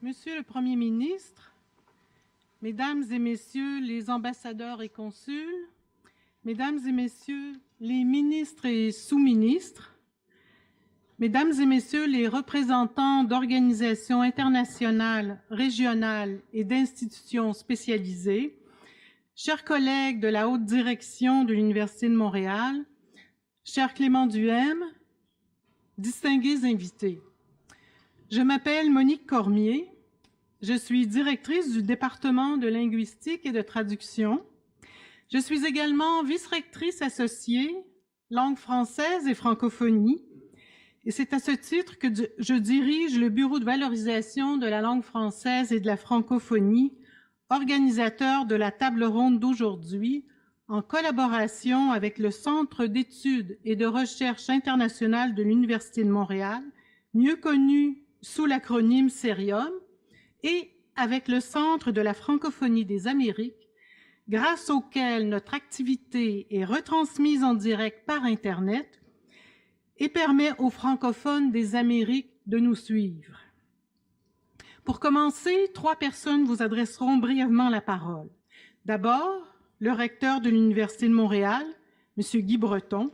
Monsieur le Premier ministre, Mesdames et Messieurs les ambassadeurs et consuls, Mesdames et Messieurs les ministres et sous-ministres, Mesdames et Messieurs les représentants d'organisations internationales, régionales et d'institutions spécialisées, chers collègues de la haute direction de l'Université de Montréal, cher Clément Duhem, distingués invités. Je m'appelle Monique Cormier, je suis directrice du département de linguistique et de traduction. Je suis également vice-rectrice associée langue française et francophonie, et c'est à ce titre que je dirige le Bureau de valorisation de la langue française et de la francophonie, organisateur de la table ronde d'aujourd'hui, en collaboration avec le Centre d'études et de recherche internationale de l'Université de Montréal, mieux connu sous l'acronyme CERIUM, et avec le Centre de la francophonie des Amériques, grâce auquel notre activité est retransmise en direct par Internet et permet aux francophones des Amériques de nous suivre. Pour commencer, 3 personnes vous adresseront brièvement la parole. D'abord, le recteur de l'Université de Montréal, M. Guy Breton,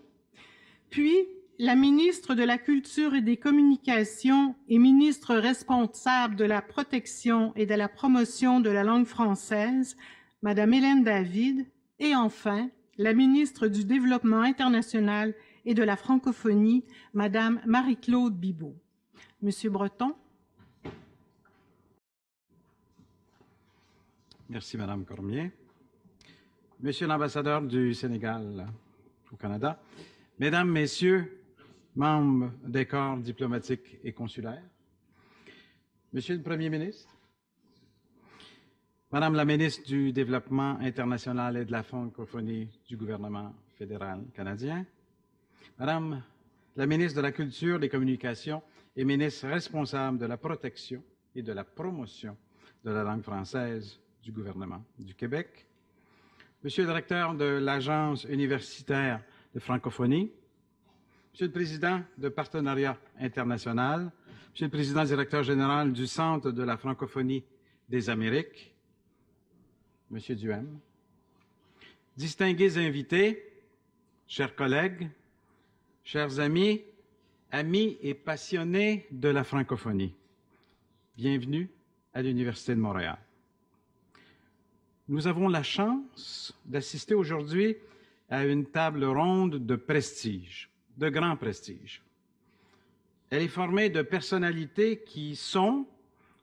puis la ministre de la Culture et des Communications et ministre responsable de la protection et de la promotion de la langue française, Mme Hélène David, et enfin, la ministre du Développement international et de la francophonie, Mme Marie-Claude Bibeau. Monsieur Breton. Merci, Madame Cormier. Monsieur l'ambassadeur du Sénégal au Canada, Mesdames, Messieurs, membres des corps diplomatiques et consulaires, Monsieur le Premier ministre, Madame la ministre du Développement international et de la francophonie du gouvernement fédéral canadien, Madame la ministre de la Culture, des Communications et ministre responsable de la protection et de la promotion de la langue française du gouvernement du Québec, Monsieur le directeur de l'Agence universitaire de francophonie, Monsieur le président de Partenariat international, Monsieur le président directeur général du Centre de la francophonie des Amériques, Monsieur Duhem, distingués invités, chers collègues, chers amis, amis et passionnés de la francophonie, bienvenue à l'Université de Montréal. Nous avons la chance d'assister aujourd'hui à une table ronde de prestige, de grand prestige. Elle est formée de personnalités qui sont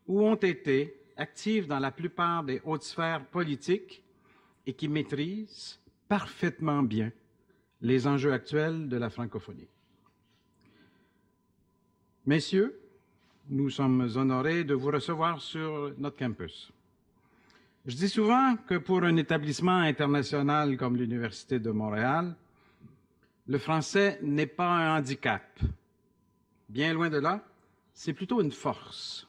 ou ont été actives dans la plupart des hautes sphères politiques et qui maîtrisent parfaitement bien les enjeux actuels de la francophonie. Messieurs, nous sommes honorés de vous recevoir sur notre campus. Je dis souvent que pour un établissement international comme l'Université de Montréal, le français n'est pas un handicap. Bien loin de là, c'est plutôt une force.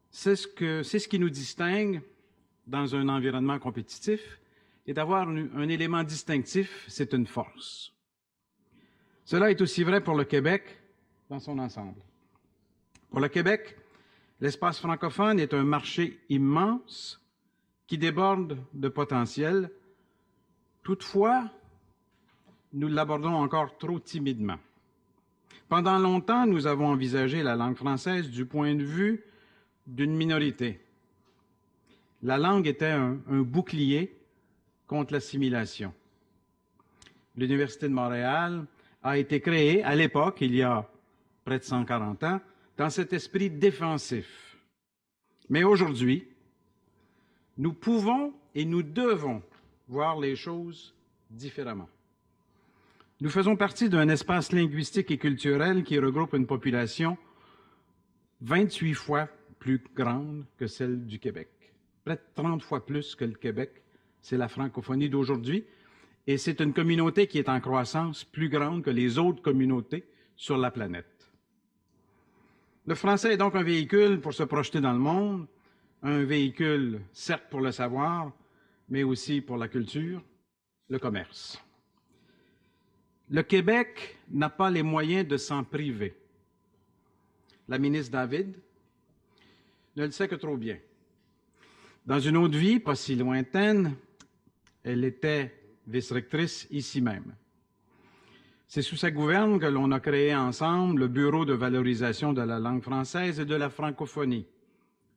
C'est ce qui nous distingue dans un environnement compétitif, et d'avoir un élément distinctif, c'est une force. Cela est aussi vrai pour le Québec dans son ensemble. Pour le Québec, l'espace francophone est un marché immense qui déborde de potentiel. Toutefois, nous l'abordons encore trop timidement. Pendant longtemps, nous avons envisagé la langue française du point de vue d'une minorité. La langue était un bouclier contre l'assimilation. L'Université de Montréal a été créée à l'époque, il y a près de 140 ans, dans cet esprit défensif. Mais aujourd'hui, nous pouvons et nous devons voir les choses différemment. Nous faisons partie d'un espace linguistique et culturel qui regroupe une population 28 fois plus grande que celle du Québec. Près de 30 fois plus que le Québec, c'est la francophonie d'aujourd'hui, et c'est une communauté qui est en croissance plus grande que les autres communautés sur la planète. Le français est donc un véhicule pour se projeter dans le monde, un véhicule certes pour le savoir, mais aussi pour la culture, le commerce. Le Québec n'a pas les moyens de s'en priver. La ministre David ne le sait que trop bien. Dans une autre vie, pas si lointaine, elle était vice-rectrice ici même. C'est sous sa gouverne que l'on a créé ensemble le Bureau de valorisation de la langue française et de la francophonie,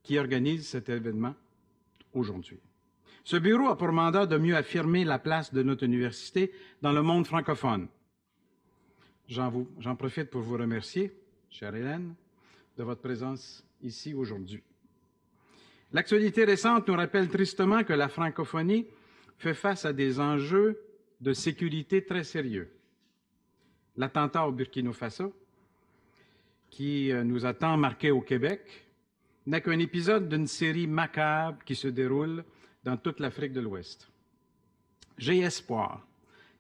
qui organise cet événement aujourd'hui. Ce bureau a pour mandat de mieux affirmer la place de notre université dans le monde francophone. J'en profite pour vous remercier, chère Hélène, de votre présence ici aujourd'hui. L'actualité récente nous rappelle tristement que la francophonie fait face à des enjeux de sécurité très sérieux. L'attentat au Burkina Faso, qui nous a tant marqués au Québec, n'est qu'un épisode d'une série macabre qui se déroule dans toute l'Afrique de l'Ouest. J'ai espoir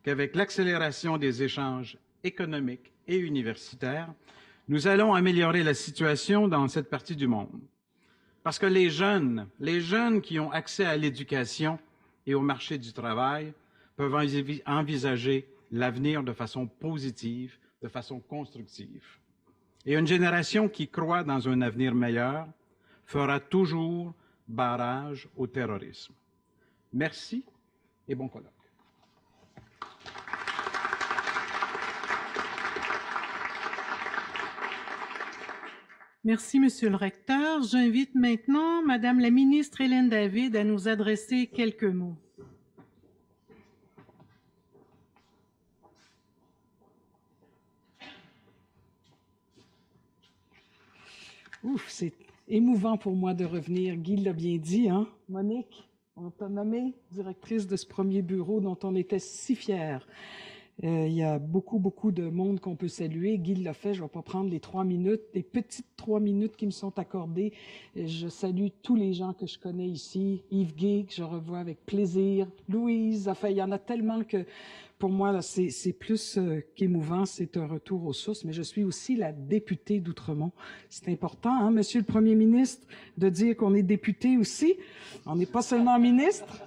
qu'avec l'accélération des échanges économiques et universitaires, nous allons améliorer la situation dans cette partie du monde. Parce que les jeunes qui ont accès à l'éducation et au marché du travail peuvent envisager l'avenir de façon positive, de façon constructive. Et une génération qui croit dans un avenir meilleur fera toujours barrage au terrorisme. Merci et bon colloque. Merci, Monsieur le recteur. J'invite maintenant Madame la ministre Hélène David à nous adresser quelques mots. Ouf, c'est émouvant pour moi de revenir. Guy l'a bien dit, hein? Monique, on t'a nommée directrice de ce premier bureau dont on était si fiers. Il y a beaucoup de monde qu'on peut saluer. Guy l'a fait, je ne vais pas prendre les 3 minutes, les petites 3 minutes qui me sont accordées. Je salue tous les gens que je connais ici. Yves Guy, que je revois avec plaisir. Louise, enfin, il y en a tellement que pour moi, là, c'est plus qu'émouvant, c'est un retour aux sources, mais je suis aussi la députée d'Outremont. C'est important, hein, Monsieur le Premier ministre, de dire qu'on est député aussi. On n'est pas seulement ministre.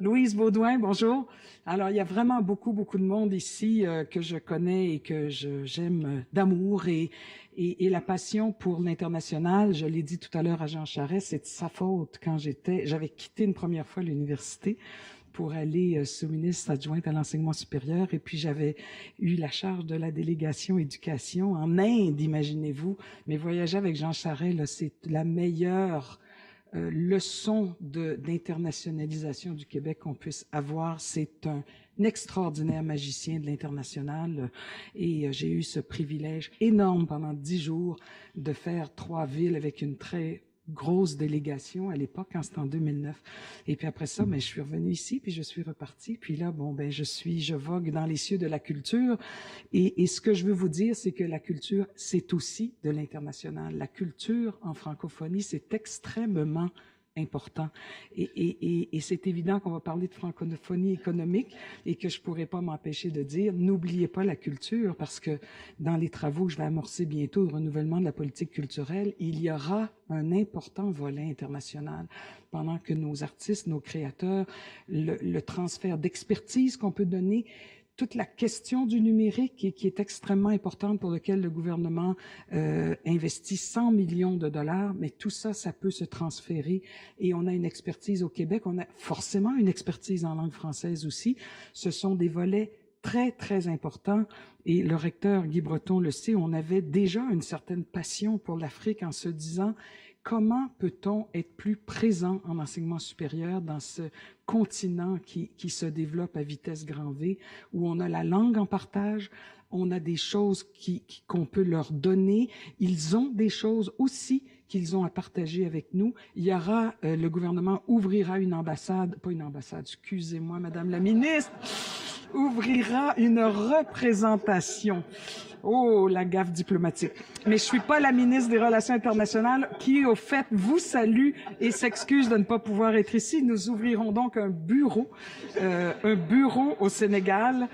Louise Baudouin, bonjour. Alors, il y a vraiment beaucoup de monde ici que je connais et que j'aime d'amour et la passion pour l'international. Je l'ai dit tout à l'heure à Jean Charest, c'est de sa faute quand j'avais quitté une première fois l'université pour aller sous-ministre adjointe à l'enseignement supérieur. Et puis, j'avais eu la charge de la délégation éducation en Inde, imaginez-vous. Mais voyager avec Jean Charest, là, c'est la meilleure leçon d'internationalisation du Québec qu'on puisse avoir. C'est un extraordinaire magicien de l'international et j'ai eu ce privilège énorme pendant 10 jours de faire 3 villes avec une très grosse délégation à l'époque, quand c'était en 2009. Et puis après ça, je suis revenue ici, puis je suis repartie. Puis là, je vogue dans les cieux de la culture. Et ce que je veux vous dire, c'est que la culture, c'est aussi de l'international. La culture en francophonie, c'est extrêmement important. Et c'est évident qu'on va parler de francophonie économique et que je pourrais pas m'empêcher de dire, n'oubliez pas la culture, parce que dans les travaux que je vais amorcer bientôt de renouvellement de la politique culturelle, il y aura un important volet international pendant que nos artistes, nos créateurs, le transfert d'expertise qu'on peut donner, toute la question du numérique qui est extrêmement importante pour lequel le gouvernement investit 100 millions de dollars, mais tout ça, ça peut se transférer et on a une expertise au Québec, on a forcément une expertise en langue française aussi. Ce sont des volets très importants et le recteur Guy Breton le sait, on avait déjà une certaine passion pour l'Afrique en se disant comment peut-on être plus présent en enseignement supérieur dans ce continent qui se développe à vitesse grand V, où on a la langue en partage, on a des choses qu'on peut leur donner, ils ont des choses aussi qu'ils ont à partager avec nous. Il y aura, le gouvernement ouvrira une ambassade, pas une ambassade, excusez-moi, Madame la ministre, ouvrira une représentation. Oh, la gaffe diplomatique. Mais je suis pas la ministre des Relations internationales qui, au fait, vous salue et s'excuse de ne pas pouvoir être ici. Nous ouvrirons donc un bureau au Sénégal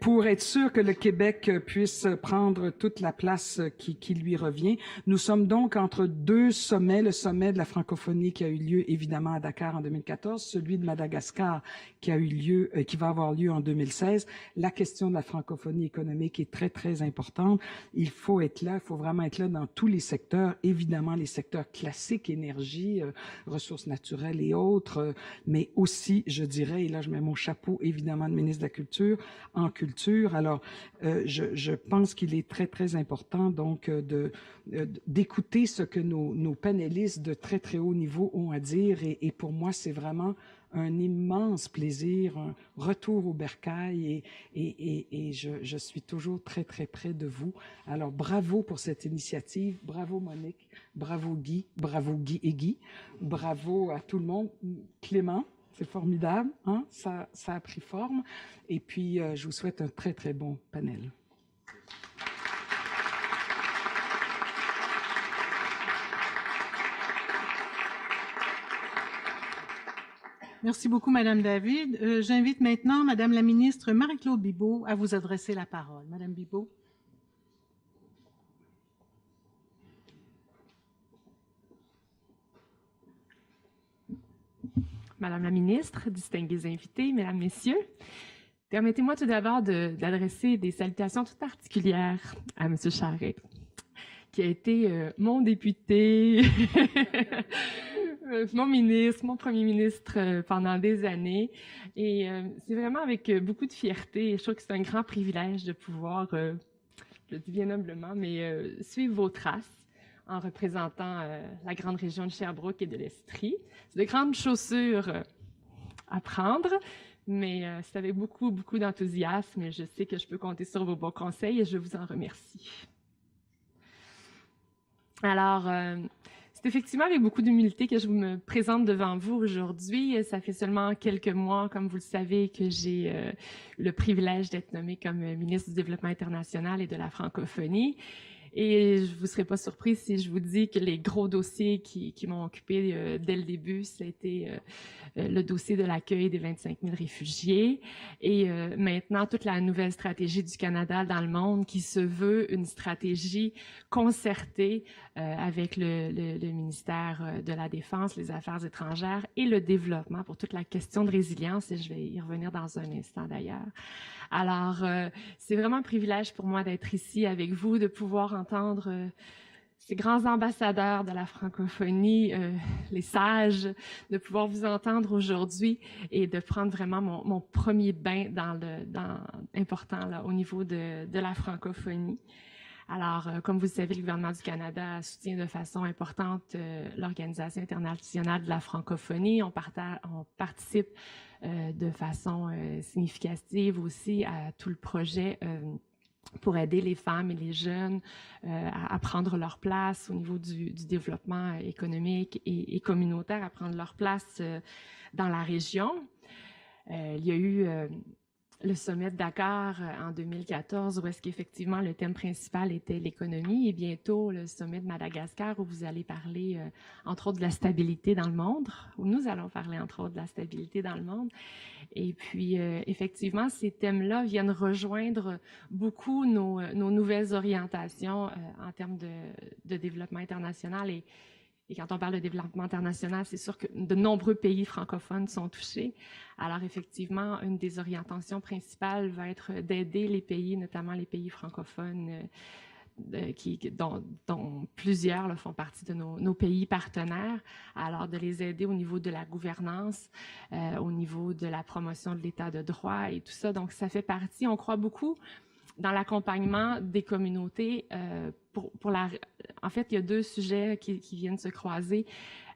pour être sûr que le Québec puisse prendre toute la place qui lui revient. Nous sommes donc entre 2 sommets, le sommet de la francophonie qui a eu lieu évidemment à Dakar en 2014, celui de Madagascar qui a eu lieu, qui va avoir lieu en 2016. La question de la francophonie économique est très, très importante. Il faut être là, il faut vraiment être là dans tous les secteurs, évidemment les secteurs classiques, énergie, ressources naturelles et autres, mais aussi, je dirais, et là je mets mon chapeau évidemment de ministre de la Culture, en culture. Alors, je pense qu'il est très, très important donc d'écouter ce que nos panélistes de très, très haut niveau ont à dire. Et pour moi, c'est vraiment un immense plaisir, un retour au bercail et je suis toujours très, très près de vous. Alors, bravo pour cette initiative. Bravo Monique, bravo Guy et Guy. Bravo à tout le monde. Clément, c'est formidable, hein? Ça a pris forme. Et puis, je vous souhaite un très, très bon panel. Merci beaucoup, Madame David. J'invite maintenant Madame la ministre Marie-Claude Bibeau à vous adresser la parole. Madame Bibeau. Madame la ministre, distingués invités, mesdames, messieurs, permettez-moi tout d'abord d'adresser des salutations toutes particulières à M. Charest, qui a été mon député, mon ministre, mon premier ministre pendant des années. Et c'est vraiment avec beaucoup de fierté, et je trouve que c'est un grand privilège de pouvoir, je le dis bien humblement, mais suivre vos traces en représentant la grande région de Sherbrooke et de l'Estrie. C'est de grandes chaussures à prendre, mais c'est avec beaucoup, beaucoup d'enthousiasme et je sais que je peux compter sur vos bons conseils et je vous en remercie. Alors, c'est effectivement avec beaucoup d'humilité que je me présente devant vous aujourd'hui. Ça fait seulement quelques mois, comme vous le savez, que j'ai le privilège d'être nommée comme ministre du Développement international et de la francophonie. Et je ne vous serai pas surprise si je vous dis que les gros dossiers qui m'ont occupé dès le début, ça a été le dossier de l'accueil des 25 000 réfugiés et maintenant toute la nouvelle stratégie du Canada dans le monde qui se veut une stratégie concertée avec le ministère de la Défense, les Affaires étrangères et le développement pour toute la question de résilience et je vais y revenir dans un instant d'ailleurs. Alors, c'est vraiment un privilège pour moi d'être ici avec vous, de pouvoir entendre ces grands ambassadeurs de la francophonie, les sages, de pouvoir vous entendre aujourd'hui et de prendre vraiment mon premier bain important là, au niveau de la francophonie. Alors, comme vous le savez, le gouvernement du Canada soutient de façon importante l'Organisation internationale de la francophonie. On participe de façon significative aussi à tout le projet pour aider les femmes et les jeunes à prendre leur place au niveau du développement économique et communautaire, à prendre leur place dans la région. Il y a eu le sommet de Dakar en 2014, où est-ce qu'effectivement le thème principal était l'économie, et bientôt le sommet de Madagascar, où vous allez parler entre autres de la stabilité dans le monde, où nous allons parler entre autres de la stabilité dans le monde. Et puis effectivement, ces thèmes-là viennent rejoindre beaucoup nos nouvelles orientations en termes de développement international. Et quand on parle de développement international, c'est sûr que de nombreux pays francophones sont touchés. Alors effectivement, une des orientations principales va être d'aider les pays, notamment les pays francophones, dont plusieurs là, font partie de nos pays partenaires. Alors de les aider au niveau de la gouvernance, au niveau de la promotion de l'état de droit et tout ça. Donc ça fait partie, on croit beaucoup dans l'accompagnement des communautés. En fait, il y a deux sujets qui viennent se croiser.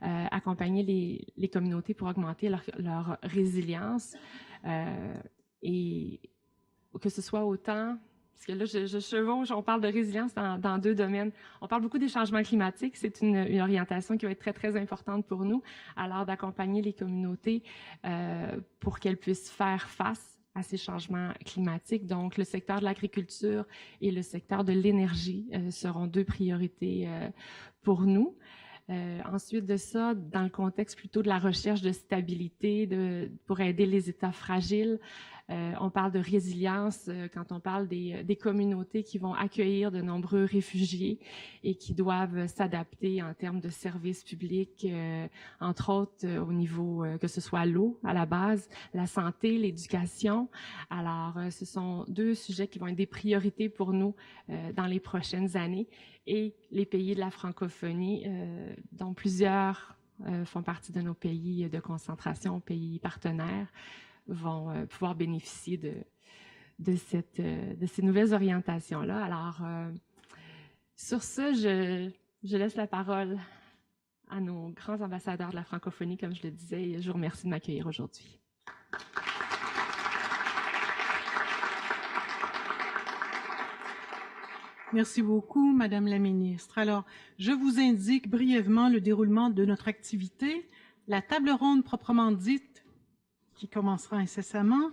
Accompagner les communautés pour augmenter leur résilience et que ce soit autant... Parce que là, je chevauche, on parle de résilience dans deux domaines. On parle beaucoup des changements climatiques. C'est une orientation qui va être très, très importante pour nous. Alors, d'accompagner les communautés pour qu'elles puissent faire face à ces changements climatiques. Donc, le secteur de l'agriculture et le secteur de l'énergie seront deux priorités pour nous. Ensuite de ça, dans le contexte plutôt de la recherche de stabilité, pour aider les États fragiles, On parle de résilience quand on parle des communautés qui vont accueillir de nombreux réfugiés et qui doivent s'adapter en termes de services publics, entre autres au niveau que ce soit l'eau à la base, la santé, l'éducation. Alors, ce sont deux sujets qui vont être des priorités pour nous dans les prochaines années. Et les pays de la francophonie, dont plusieurs font partie de nos pays de concentration, pays partenaires, vont pouvoir bénéficier de ces nouvelles orientations-là. Alors, sur ce, je laisse la parole à nos grands ambassadeurs de la francophonie, comme je le disais, et je vous remercie de m'accueillir aujourd'hui. Merci beaucoup, Madame la Ministre. Alors, je vous indique brièvement le déroulement de notre activité. La table ronde proprement dite, qui commencera incessamment,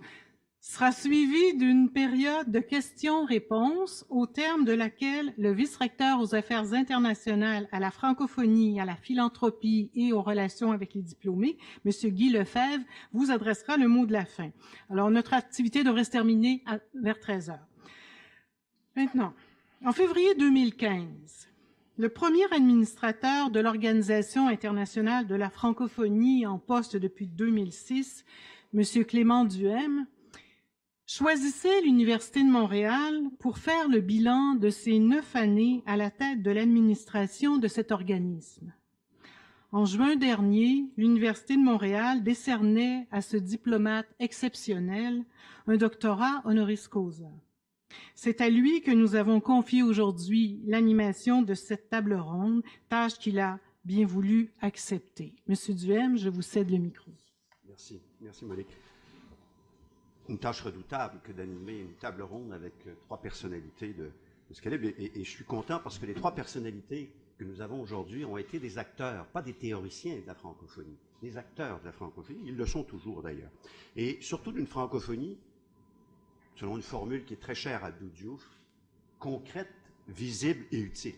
sera suivie d'une période de questions-réponses au terme de laquelle le vice-recteur aux affaires internationales, à la francophonie, à la philanthropie et aux relations avec les diplômés, M. Guy Lefebvre, vous adressera le mot de la fin. Alors, notre activité devrait se terminer vers 13 heures. Maintenant, en février 2015, le premier administrateur de l'Organisation internationale de la francophonie en poste depuis 2006, M. Clément Duhem, choisissait l'Université de Montréal pour faire le bilan de ses 9 années à la tête de l'administration de cet organisme. En juin dernier, l'Université de Montréal décernait à ce diplomate exceptionnel un doctorat honoris causa. C'est à lui que nous avons confié aujourd'hui l'animation de cette table ronde, tâche qu'il a bien voulu accepter. Monsieur Duhem, je vous cède le micro. Merci. Merci, Monique. Une tâche redoutable que d'animer une table ronde avec 3 personnalités de ce qu'elle est. Et je suis content parce que les 3 personnalités que nous avons aujourd'hui ont été des acteurs, pas des théoriciens de la francophonie, des acteurs de la francophonie. Ils le sont toujours d'ailleurs. Et surtout d'une francophonie, selon une formule qui est très chère à Abdou Diouf, concrète, visible et utile.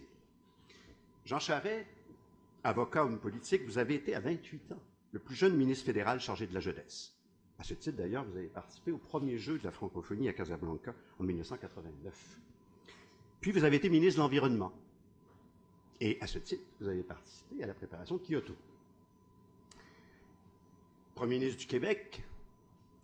Jean Charest, avocat homme politique, vous avez été à 28 ans le plus jeune ministre fédéral chargé de la jeunesse. À ce titre, d'ailleurs, vous avez participé au premier jeu de la francophonie à Casablanca en 1989. Puis, vous avez été ministre de l'Environnement. Et à ce titre, vous avez participé à la préparation de Kyoto. Premier ministre du Québec,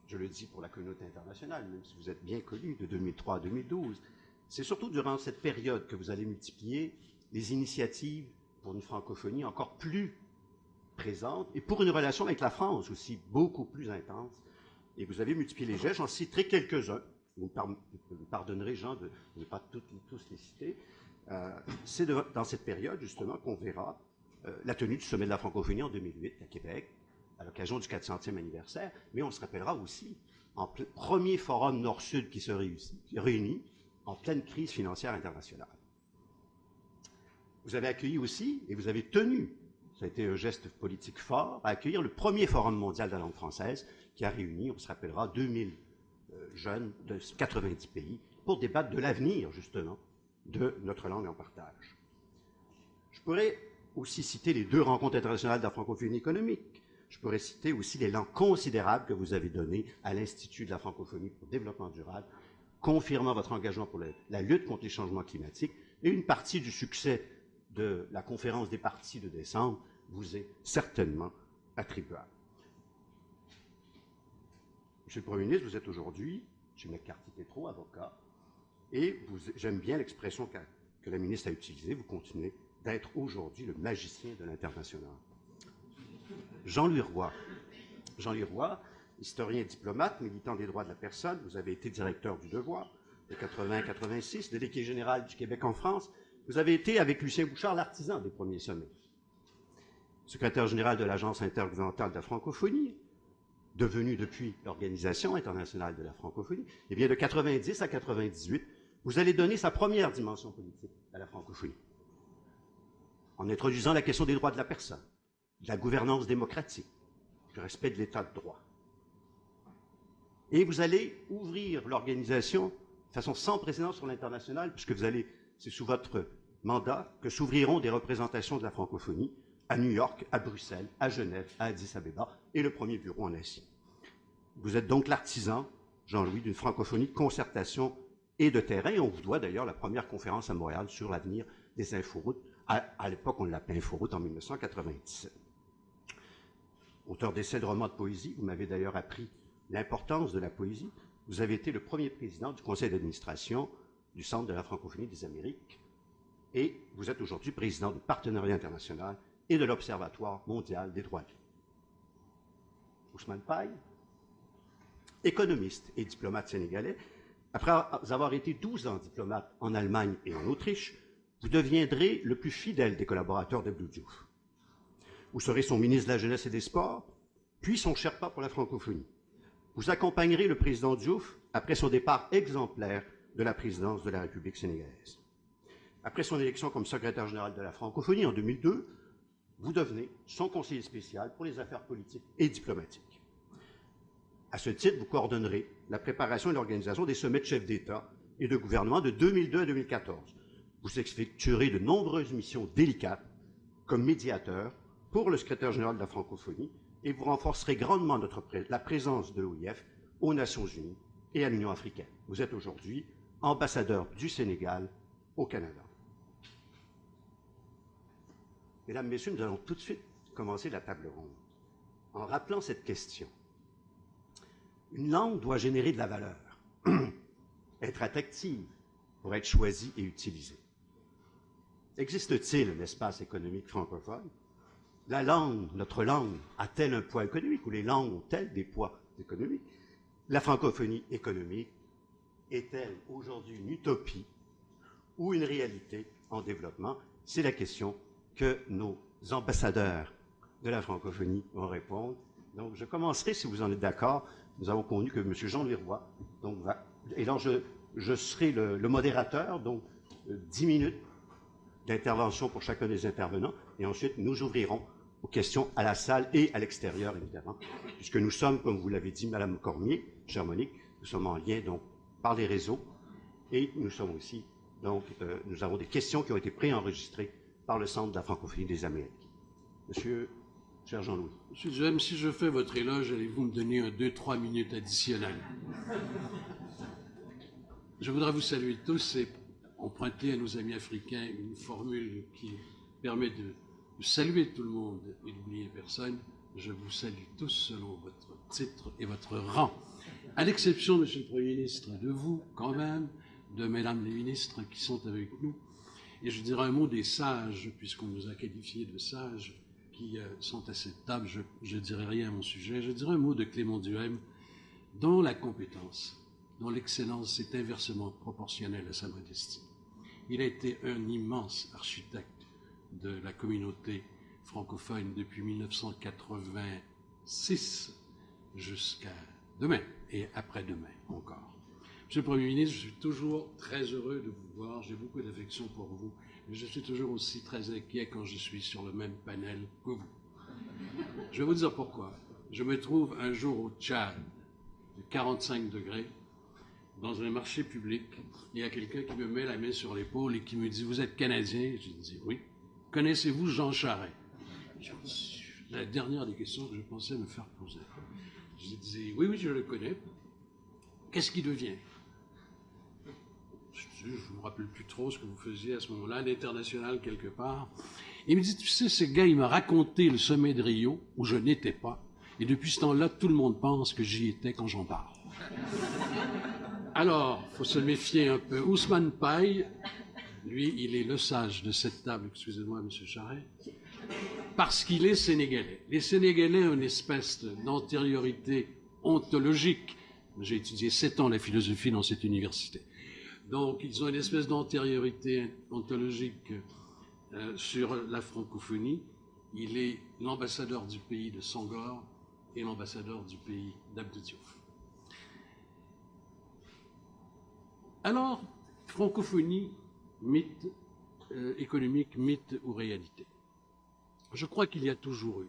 je le dis pour la communauté internationale, même si vous êtes bien connu de 2003 à 2012, c'est surtout durant cette période que vous allez multiplier les initiatives pour une francophonie encore plus présente et pour une relation avec la France aussi beaucoup plus intense. Et vous avez multiplié les gestes, j'en citerai quelques-uns. Vous me pardonnerez, Jean, de ne pas tous les citer. C'est dans cette période, justement, qu'on verra la tenue du sommet de la francophonie en 2008 à Québec, à l'occasion du 400e anniversaire, mais on se rappellera aussi en premier forum Nord-Sud qui se réunit en pleine crise financière internationale. Vous avez accueilli aussi, et vous avez tenu, ça a été un geste politique fort, à accueillir le premier forum mondial de la langue française qui a réuni, on se rappellera, 2000 jeunes de 90 pays pour débattre de l'avenir, justement, de notre langue en partage. Je pourrais aussi citer les 2 rencontres internationales de la francophonie économique. Je pourrais citer aussi l'élan considérable que vous avez donné à l'Institut de la francophonie pour le développement durable, confirmant votre engagement pour la lutte contre les changements climatiques, et une partie du succès de la conférence des partis de décembre vous est certainement attribuable. Monsieur le Premier ministre, vous êtes aujourd'hui, M. McCarthy-Tétrault, avocat, et j'aime bien l'expression que la ministre a utilisée, vous continuez d'être aujourd'hui le magicien de l'international. Jean-Louis Roy, historien et diplomate, militant des droits de la personne, vous avez été directeur du Devoir de 80 à 86, délégué général du Québec en France. Vous avez été, avec Lucien Bouchard, l'artisan des premiers sommets. Secrétaire général de l'Agence intergouvernementale de la francophonie, devenu depuis l'Organisation internationale de la francophonie, et bien de 90 à 98, vous allez donner sa première dimension politique à la francophonie, en introduisant la question des droits de la personne, de la gouvernance démocratique, du respect de l'état de droit. Et vous allez ouvrir l'organisation de façon sans précédent sur l'international, puisque c'est sous votre mandat que s'ouvriront des représentations de la francophonie à New York, à Bruxelles, à Genève, à Addis Abeba, et le premier bureau en Asie. Vous êtes donc l'artisan Jean-Louis, d'une francophonie de concertation et de terrain. Et on vous doit d'ailleurs la première conférence à Montréal sur l'avenir des inforoutes. À l'époque, on l'appelait Inforoute en 1997. Auteur d'essais de romans de poésie, vous m'avez d'ailleurs appris l'importance de la poésie. Vous avez été le premier président du conseil d'administration du Centre de la francophonie des Amériques et vous êtes aujourd'hui président du Partenariat international et de l'Observatoire mondial des droits de l'homme. Ousmane Paye, économiste et diplomate sénégalais, après avoir été 12 ans diplomate en Allemagne et en Autriche, vous deviendrez le plus fidèle des collaborateurs d'Abdou Diouf. Vous serez son ministre de la Jeunesse et des Sports, puis son Sherpa pour la francophonie. Vous accompagnerez le président Diouf après son départ exemplaire de la présidence de la République sénégalaise. Après son élection comme secrétaire général de la francophonie en 2002, vous devenez son conseiller spécial pour les affaires politiques et diplomatiques. À ce titre, vous coordonnerez la préparation et l'organisation des sommets de chefs d'État et de gouvernement de 2002 à 2014. Vous effectuerez de nombreuses missions délicates comme médiateur pour le secrétaire général de la francophonie et vous renforcerez grandement la présence de l'OIF aux Nations unies et à l'Union africaine. Vous êtes aujourd'hui ambassadeur du Sénégal au Canada. Mesdames, Messieurs, nous allons tout de suite commencer la table ronde en rappelant cette question. Une langue doit générer de la valeur, être attractive pour être choisie et utilisée. Existe-t-il un espace économique francophone? La langue, notre langue, a-t-elle un poids économique ou les langues ont-elles des poids économiques? La francophonie économique est-elle aujourd'hui une utopie ou une réalité en développement? C'est la question que nos ambassadeurs de la francophonie vont répondre. Donc, je commencerai, si vous en êtes d'accord. Nous avons convenu que M. Jean-Louis Roy va... Et donc, je serai le modérateur, donc 10 minutes d'intervention pour chacun des intervenants, et ensuite nous ouvrirons aux questions à la salle et à l'extérieur, évidemment, puisque nous sommes, comme vous l'avez dit, Madame Cormier, chère Monique, nous sommes en lien donc par les réseaux, et nous sommes aussi, donc, nous avons des questions qui ont été préenregistrées par le Centre de la francophonie des Amériques. Monsieur, cher Jean-Louis. Monsieur Duhem, si je fais votre éloge, allez-vous me donner 2-3 minutes additionnelles? Je voudrais vous saluer tous et emprunter à nos amis africains une formule qui permet de saluer tout le monde et d'oublier personne. Je vous salue tous selon votre titre et votre rang. À l'exception, Monsieur le Premier ministre, de vous, quand même, de Mesdames les ministres qui sont avec nous. Et je dirais un mot des sages, puisqu'on nous a qualifiés de sages, qui sont à cette table. Je ne dirai rien à mon sujet. Je dirais un mot de Clément Duhem, dont la compétence, dont l'excellence est inversement proportionnelle à sa modestie. Il a été un immense architecte de la communauté francophone depuis 1986 jusqu'à demain et après-demain encore. Monsieur le Premier ministre, je suis toujours très heureux de vous voir, j'ai beaucoup d'affection pour vous, mais je suis toujours aussi très inquiet quand je suis sur le même panel que vous. Je vais vous dire pourquoi. Je me trouve un jour au Tchad, de 45 degrés, dans un marché public, il y a quelqu'un qui me met la main sur l'épaule et qui me dit « Vous êtes Canadien ?» Je dis « Oui. » « Connaissez-vous Jean Charest ?» La dernière des questions que je pensais me faire poser. Je dis « Oui, oui, je le connais. Qu'est-ce qu'il devient ?» Je ne me rappelle plus trop ce que vous faisiez à ce moment-là, à l'international quelque part. Il me dit « Tu sais, ce gars, il m'a raconté le sommet de Rio, où je n'étais pas, et depuis ce temps-là, tout le monde pense que j'y étais quand j'en parle. » Alors, il faut se méfier un peu. Ousmane Paye, lui, il est le sage de cette table, excusez-moi, M. Charest, parce qu'il est sénégalais. Les Sénégalais ont une espèce d'antériorité ontologique. J'ai étudié 7 ans la philosophie dans cette université. Donc, ils ont une espèce d'antériorité ontologique sur la francophonie. Il est l'ambassadeur du pays de Senghor et l'ambassadeur du pays d'Abdou Diouf. Alors, francophonie, mythe économique, mythe ou réalité? Je crois qu'il y a toujours eu,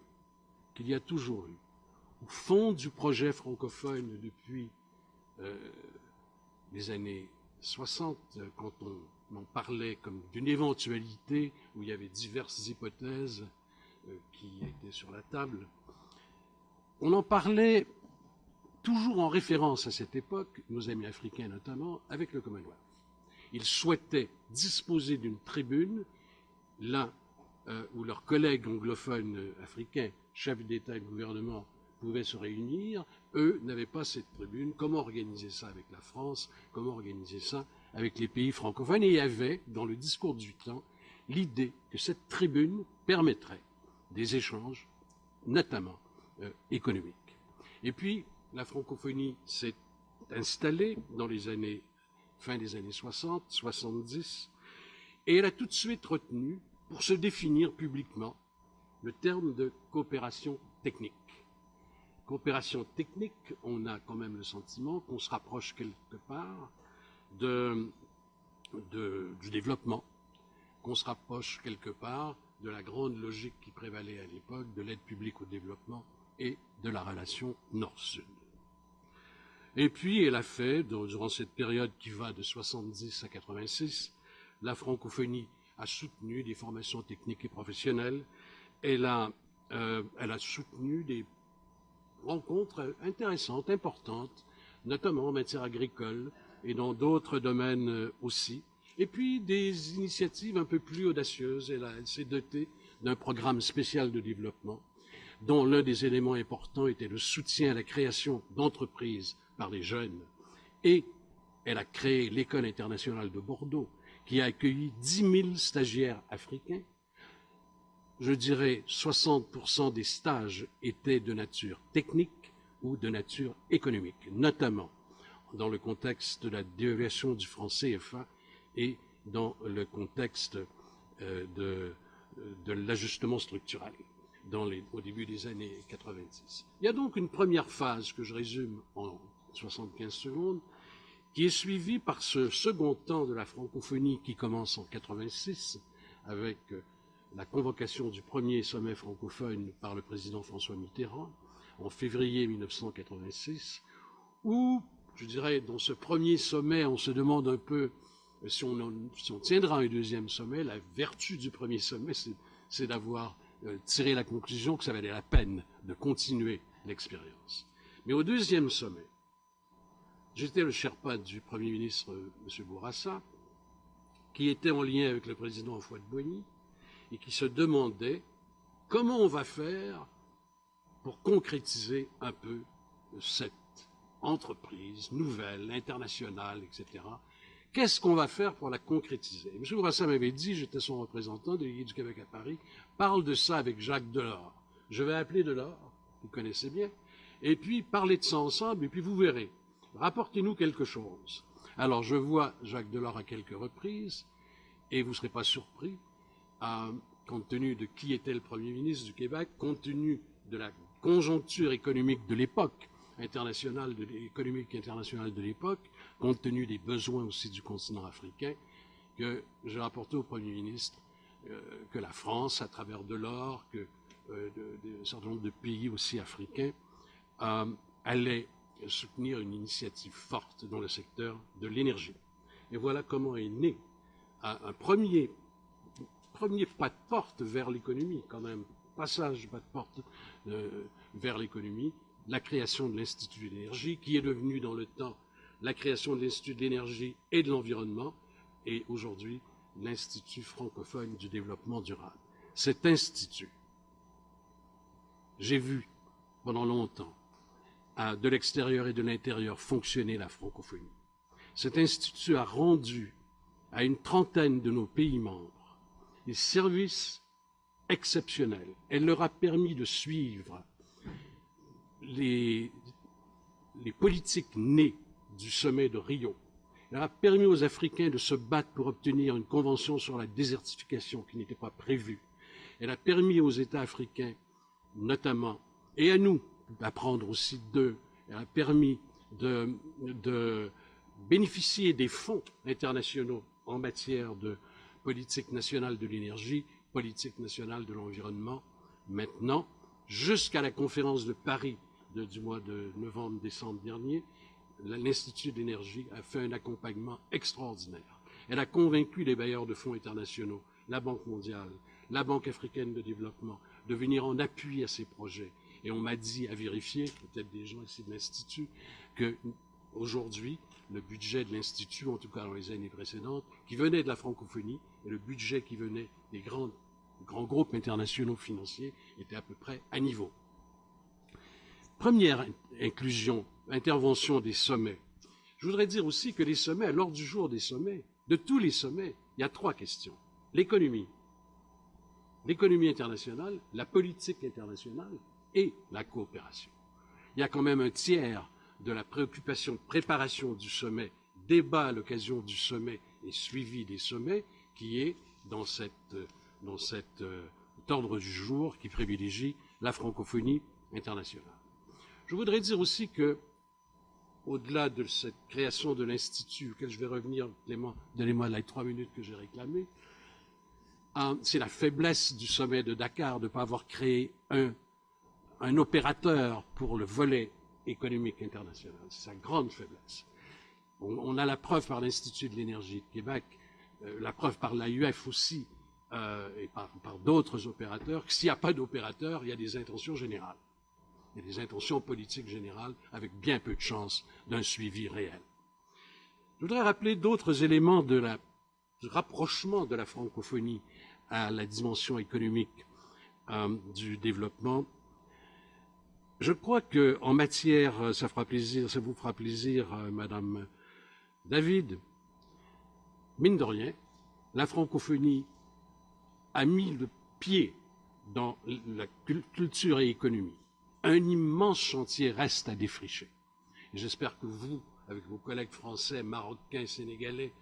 au fond du projet francophone depuis les années 60, quand on en parlait comme d'une éventualité, où il y avait diverses hypothèses qui étaient sur la table, on en parlait toujours en référence à cette époque, nos amis africains notamment, avec le Commonwealth. Ils souhaitaient disposer d'une tribune, là où leurs collègues anglophones africains, chefs d'État et de gouvernement, pouvaient se réunir. Eux n'avaient pas cette tribune. Comment organiser ça avec la France? Comment organiser ça avec les pays francophones? Et il y avait, dans le discours du temps, l'idée que cette tribune permettrait des échanges, notamment économiques. Et puis, la francophonie s'est installée dans les années, fin des années 60, 70, et elle a tout de suite retenu, pour se définir publiquement, le terme de coopération technique. Coopération technique, on a quand même le sentiment qu'on se rapproche quelque part du développement, qu'on se rapproche quelque part de la grande logique qui prévalait à l'époque de l'aide publique au développement et de la relation nord-sud. Et puis, elle a fait, durant cette période qui va de 70 à 86, la francophonie a soutenu des formations techniques et professionnelles. Elle a soutenu des rencontres intéressantes, importantes, notamment en matière agricole et dans d'autres domaines aussi. Et puis des initiatives un peu plus audacieuses. Elle s'est dotée d'un programme spécial de développement dont l'un des éléments importants était le soutien à la création d'entreprises par les jeunes. Et elle a créé l'École internationale de Bordeaux, qui a accueilli 10 000 stagiaires africains. Je dirais 60% des stages étaient de nature technique ou de nature économique, notamment dans le contexte de la dévaluation du franc CFA et dans le contexte de l'ajustement structurel au début des années 90. Il y a donc une première phase que je résume en 75 secondes, qui est suivie par ce second temps de la francophonie qui commence en 86 avec la convocation du premier sommet francophone par le président François Mitterrand en février 1986, où, je dirais, dans ce premier sommet, on se demande un peu si on tiendra un deuxième sommet. La vertu du premier sommet, c'est d'avoir tiré la conclusion que ça valait la peine de continuer l'expérience. Mais au deuxième sommet, j'étais le Sherpa du Premier ministre, M. Bourassa, qui était en lien avec le président Houphouët-Boigny et qui se demandait comment on va faire pour concrétiser un peu cette entreprise nouvelle, internationale, etc. Qu'est-ce qu'on va faire pour la concrétiser? M. Bourassa m'avait dit, j'étais son représentant de l'Église du Québec à Paris, parle de ça avec Jacques Delors. Je vais appeler Delors, vous connaissez bien, et puis parler de ça ensemble, et puis vous verrez. Rapportez-nous quelque chose. Alors, je vois Jacques Delors à quelques reprises, et vous ne serez pas surpris, compte tenu de qui était le Premier ministre du Québec, compte tenu de la conjoncture économique de l'époque, économique internationale de l'époque, compte tenu des besoins aussi du continent africain, que j'ai rapporté au Premier ministre que la France, à travers Delors, que un certain nombre de pays aussi africains, allaient soutenir une initiative forte dans le secteur de l'énergie. Et voilà comment est né un premier pas de porte vers l'économie, quand même, passage pas de porte vers l'économie, la création de l'Institut de l'énergie, qui est devenu dans le temps la création de l'Institut de l'énergie et de l'environnement, et aujourd'hui l'Institut francophone du développement durable. Cet institut, j'ai vu pendant longtemps, de l'extérieur et de l'intérieur, fonctionner la francophonie. Cet institut a rendu à une trentaine de nos pays membres des services exceptionnels. Elle leur a permis de suivre les politiques nées du sommet de Rio. Elle a permis aux Africains de se battre pour obtenir une convention sur la désertification qui n'était pas prévue. Elle a permis aux États africains, notamment, et à nous, d'apprendre aussi d'eux. Elle a permis de bénéficier des fonds internationaux en matière de politique nationale de l'énergie, politique nationale de l'environnement. Maintenant, jusqu'à la conférence de Paris du mois de novembre-décembre dernier, l'Institut d'énergie a fait un accompagnement extraordinaire. Elle a convaincu les bailleurs de fonds internationaux, la Banque mondiale, la Banque africaine de développement, de venir en appui à ces projets. Et on m'a dit à vérifier, peut-être des gens ici de l'Institut, que aujourd'hui, le budget de l'Institut, en tout cas dans les années précédentes, qui venait de la francophonie, et le budget qui venait des grands groupes internationaux financiers était à peu près à niveau. Première intervention des sommets. Je voudrais dire aussi que les sommets, à l'ordre du jour des sommets, de tous les sommets, il y a 3 questions. L'économie internationale, la politique internationale et la coopération. Il y a quand même un tiers de la préoccupation de préparation du sommet, débat à l'occasion du sommet et suivi des sommets, qui est dans cet ordre du jour qui privilégie la francophonie internationale. Je voudrais dire aussi que, au-delà de cette création de l'Institut, auquel je vais revenir, donnez-moi les 3 minutes que j'ai réclamées, c'est la faiblesse du sommet de Dakar de ne pas avoir créé un opérateur pour le volet économique international. C'est sa grande faiblesse. On a la preuve par l'Institut de l'énergie de Québec, la preuve par l'AUF aussi, et par d'autres opérateurs, que s'il n'y a pas d'opérateur, il y a des intentions générales. Il y a des intentions politiques générales avec bien peu de chances d'un suivi réel. Je voudrais rappeler d'autres éléments du rapprochement de la francophonie à la dimension économique du développement. Je crois qu'en matière, ça vous fera plaisir, Madame David, mine de rien, la francophonie a mis le pied dans la culture et économie. Un immense chantier reste à défricher. J'espère que vous, avec vos collègues français, marocains, sénégalais,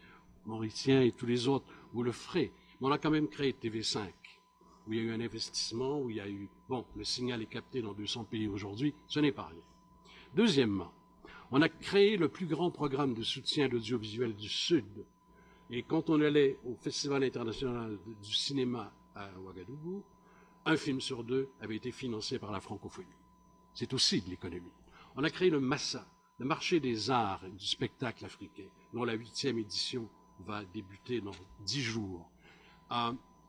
mauriciens et tous les autres, vous le ferez. Mais on a quand même créé TV5, où il y a eu un investissement, où il y a eu... Bon, le signal est capté dans 200 pays aujourd'hui, ce n'est pas rien. Deuxièmement, on a créé le plus grand programme de soutien à l'audiovisuel du Sud. Et quand on allait au Festival international du cinéma à Ouagadougou, un film sur 2 avait été financé par la francophonie. C'est aussi de l'économie. On a créé le MASSA, le marché des arts et du spectacle africain, dont la 8e édition va débuter dans 10 jours,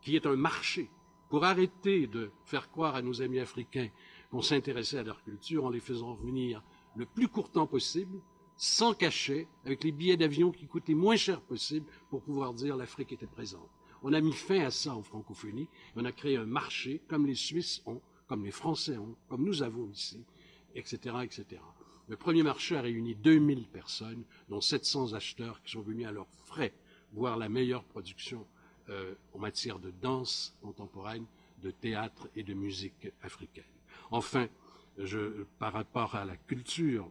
qui est un marché pour arrêter de faire croire à nos amis africains qu'on s'intéressait à leur culture en les faisant venir le plus court temps possible, sans cachet, avec les billets d'avion qui coûtent les moins chers possible pour pouvoir dire l'Afrique était présente. On a mis fin à ça en francophonie, et on a créé un marché comme les Suisses ont, comme les Français ont, comme nous avons ici, etc., etc. Le premier marché a réuni 2000 personnes, dont 700 acheteurs qui sont venus à leurs frais voir la meilleure production en matière de danse contemporaine, de théâtre et de musique africaine. Enfin, par rapport à la culture,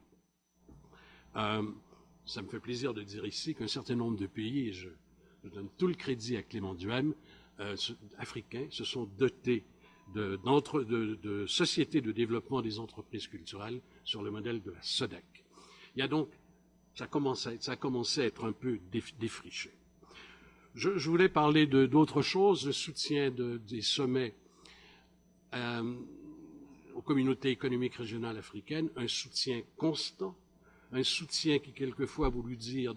ça me fait plaisir de dire ici qu'un certain nombre de pays, et je donne tout le crédit à Clément Duhem, africains, se sont dotés de sociétés de développement des entreprises culturelles sur le modèle de la SODEC. Il y a donc, ça a commencé à être un peu défriché. Je voulais parler d'autres choses, le soutien des sommets aux communautés économiques régionales africaines, un soutien constant, un soutien qui quelquefois a voulu dire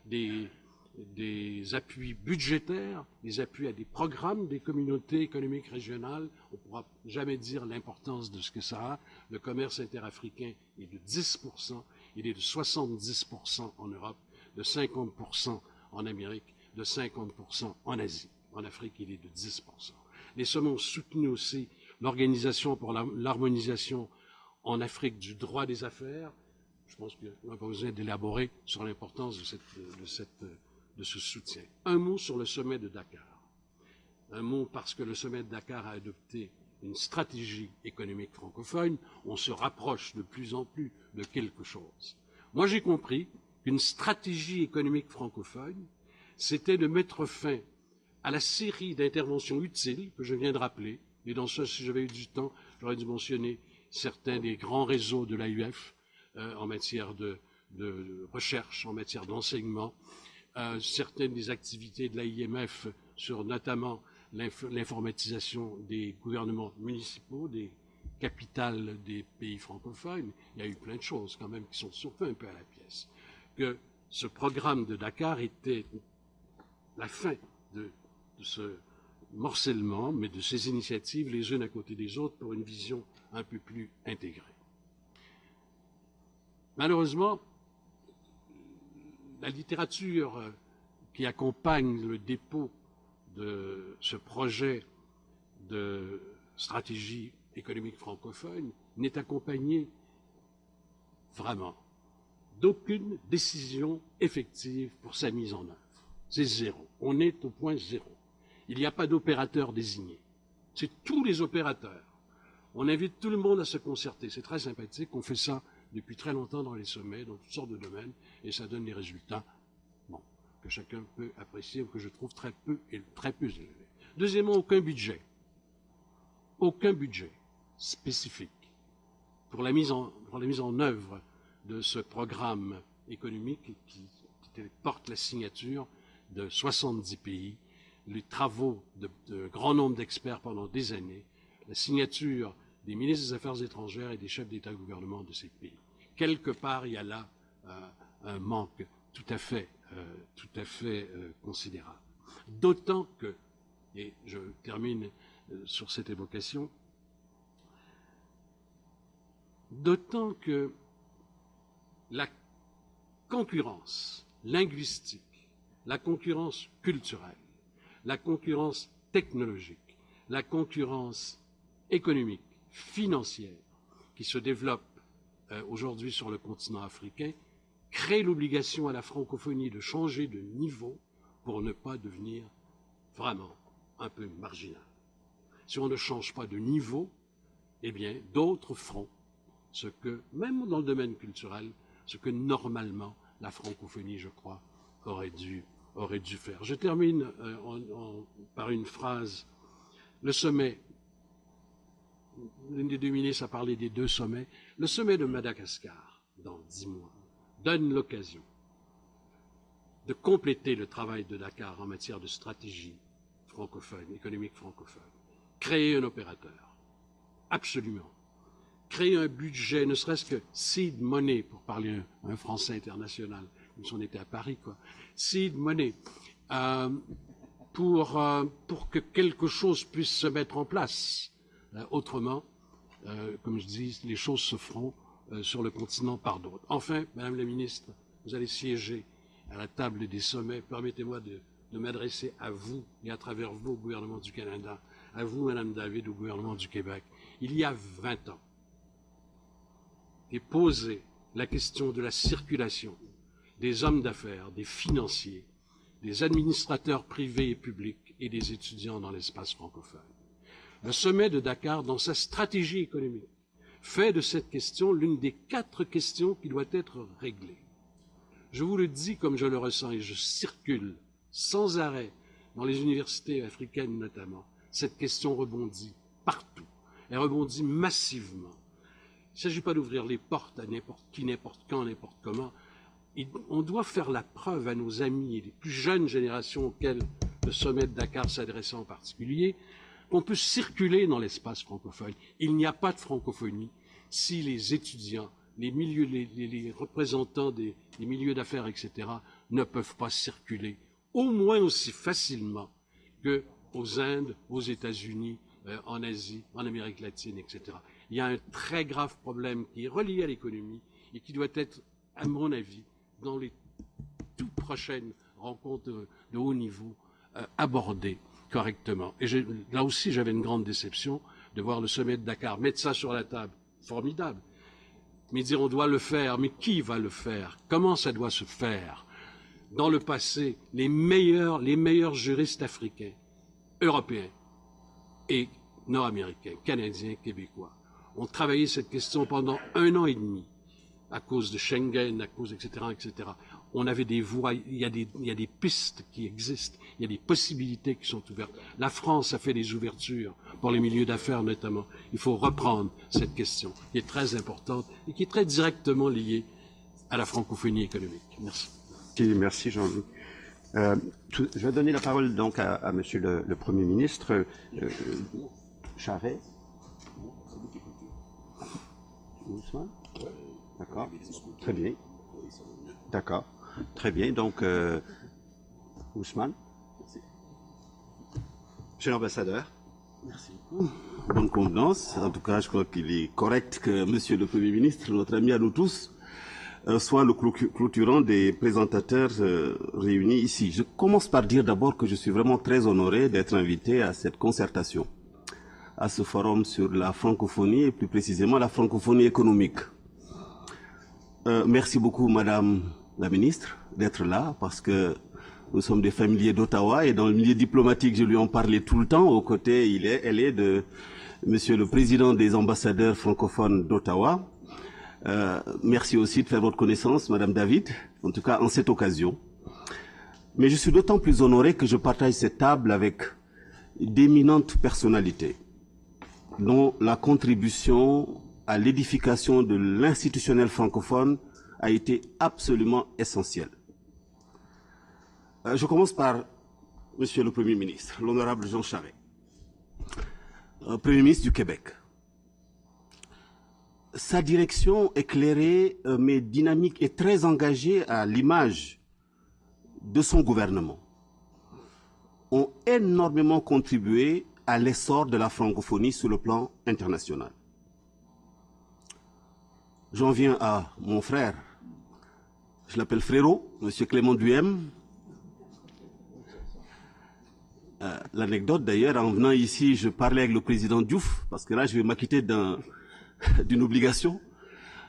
des appuis budgétaires, des appuis à des programmes des communautés économiques régionales. On ne pourra jamais dire l'importance de ce que ça a. Le commerce interafricain est de 10%, il est de 70% en Europe, de 50% en Amérique, de 50% en Asie. En Afrique, il est de 10%. Les sommets ont soutenu aussi l'Organisation pour l'harmonisation en Afrique du droit des affaires. Je pense qu'on n'a pas besoin d'élaborer sur l'importance de ce soutien. Un mot sur le sommet de Dakar. Un mot parce que le sommet de Dakar a adopté une stratégie économique francophone. On se rapproche de plus en plus de quelque chose. Moi, j'ai compris qu'une stratégie économique francophone, c'était de mettre fin à la série d'interventions utiles que je viens de rappeler. Et dans ça, si j'avais eu du temps, j'aurais dû mentionner certains des grands réseaux de l'AUF en matière de recherche, en matière d'enseignement, certaines des activités de l'AIMF sur notamment l'informatisation des gouvernements municipaux, des capitales des pays francophones. Il y a eu plein de choses quand même qui sont surtout un peu à la pièce. Que ce programme de Dakar était la fin de morcellement, mais de ces initiatives les unes à côté des autres pour une vision un peu plus intégrée. Malheureusement, la littérature qui accompagne le dépôt de ce projet de stratégie économique francophone n'est accompagnée vraiment d'aucune décision effective pour sa mise en œuvre. C'est zéro. On est au point zéro. Il n'y a pas d'opérateur désigné. C'est tous les opérateurs. On invite tout le monde à se concerter. C'est très sympathique. On fait ça depuis très longtemps dans les sommets, dans toutes sortes de domaines, et ça donne des résultats que chacun peut apprécier ou que je trouve très peu élevés. Deuxièmement, aucun budget spécifique pour la mise en œuvre de ce programme économique qui porte la signature de 70 pays, les travaux de grand nombre d'experts pendant des années, la signature des ministres des Affaires étrangères et des chefs d'État et de gouvernement de ces pays. Quelque part, il y a là un manque tout à fait considérable. D'autant que, et je termine sur cette évocation, d'autant que la concurrence linguistique, la concurrence culturelle, la concurrence technologique, la concurrence économique, financière, qui se développe aujourd'hui sur le continent africain, crée l'obligation à la francophonie de changer de niveau pour ne pas devenir vraiment un peu marginal. Si on ne change pas de niveau, eh bien, d'autres feront ce que, même dans le domaine culturel, ce que normalement la francophonie, je crois, aurait dû faire. Je termine par une phrase. Le sommet, l'une des deux ministres a parlé des 2 sommets. Le sommet de Madagascar, dans 10 mois, donne l'occasion de compléter le travail de Dakar en matière de stratégie francophone, économique francophone. Créer un opérateur, absolument. Créer un budget, ne serait-ce que seed money, pour parler un français international, comme si on était à Paris, quoi. Seed money, pour que quelque chose puisse se mettre en place. Autrement, comme je dis, les choses se feront sur le continent par d'autres. Enfin, Madame la Ministre, vous allez siéger à la table des sommets. Permettez-moi de m'adresser à vous et à travers vous au gouvernement du Canada, à vous, Madame David, au gouvernement du Québec. Il y a 20 ans, est posée la question de la circulation des hommes d'affaires, des financiers, des administrateurs privés et publics et des étudiants dans l'espace francophone. Le sommet de Dakar, dans sa stratégie économique, fait de cette question l'une des 4 questions qui doit être réglée. Je vous le dis comme je le ressens et je circule sans arrêt dans les universités africaines notamment. Cette question rebondit partout. Elle rebondit massivement. Il ne s'agit pas d'ouvrir les portes à n'importe qui, n'importe quand, n'importe comment. On doit faire la preuve à nos amis et les plus jeunes générations auxquelles le sommet de Dakar s'adresse en particulier, qu'on peut circuler dans l'espace francophone. Il n'y a pas de francophonie si les étudiants, les représentants des milieux d'affaires, etc., ne peuvent pas circuler au moins aussi facilement qu'aux Indes, aux États-Unis, en Asie, en Amérique latine, etc. Il y a un très grave problème qui est relié à l'économie et qui doit être, à mon avis, dans les toutes prochaines rencontres de haut niveau, abordé correctement. Et là aussi, j'avais une grande déception de voir le sommet de Dakar mettre ça sur la table. Formidable. Mais dire on doit le faire, mais qui va le faire? Comment ça doit se faire? Dans le passé, les meilleurs juristes africains, européens et nord-américains, canadiens, québécois, ont travaillé cette question pendant 1 an et demi, à cause de Schengen, à cause, etc., etc. On avait des voies, il y a des pistes qui existent, il y a des possibilités qui sont ouvertes. La France a fait des ouvertures pour les milieux d'affaires notamment. Il faut reprendre cette question, qui est très importante et qui est très directement liée à la francophonie économique. Merci. Merci Jean-Louis. Je vais donner la parole donc à Monsieur le Premier ministre. Charest. Ousmane. D'accord. Très bien. D'accord. Très bien. Donc, Ousmane. Monsieur l'ambassadeur. Merci beaucoup. Bonne convenance. En tout cas, je crois qu'il est correct que Monsieur le Premier ministre, notre ami à nous tous, soit le clôturant des présentateurs réunis ici. Je commence par dire d'abord que je suis vraiment très honoré d'être invité à cette concertation, à ce forum sur la francophonie et plus précisément la francophonie économique. Merci beaucoup, Madame la Ministre, d'être là parce que nous sommes des familiers d'Ottawa et dans le milieu diplomatique, je lui en parlais tout le temps. Aux côtés, elle est de Monsieur le Président des ambassadeurs francophones d'Ottawa. Merci aussi de faire votre connaissance, Madame David, en tout cas en cette occasion. Mais je suis d'autant plus honoré que je partage cette table avec d'éminentes personnalités dont la contribution à l'édification de l'institutionnel francophone a été absolument essentielle. Je commence par Monsieur le Premier ministre, l'honorable Jean Charest, Premier ministre du Québec. Sa direction éclairée mais dynamique et très engagée à l'image de son gouvernement ont énormément contribué à l'essor de la francophonie sur le plan international. J'en viens à mon frère, je l'appelle frérot, Monsieur Clément Duhem. L'anecdote d'ailleurs, en venant ici, je parlais avec le président Diouf, parce que là je vais m'acquitter d'une obligation.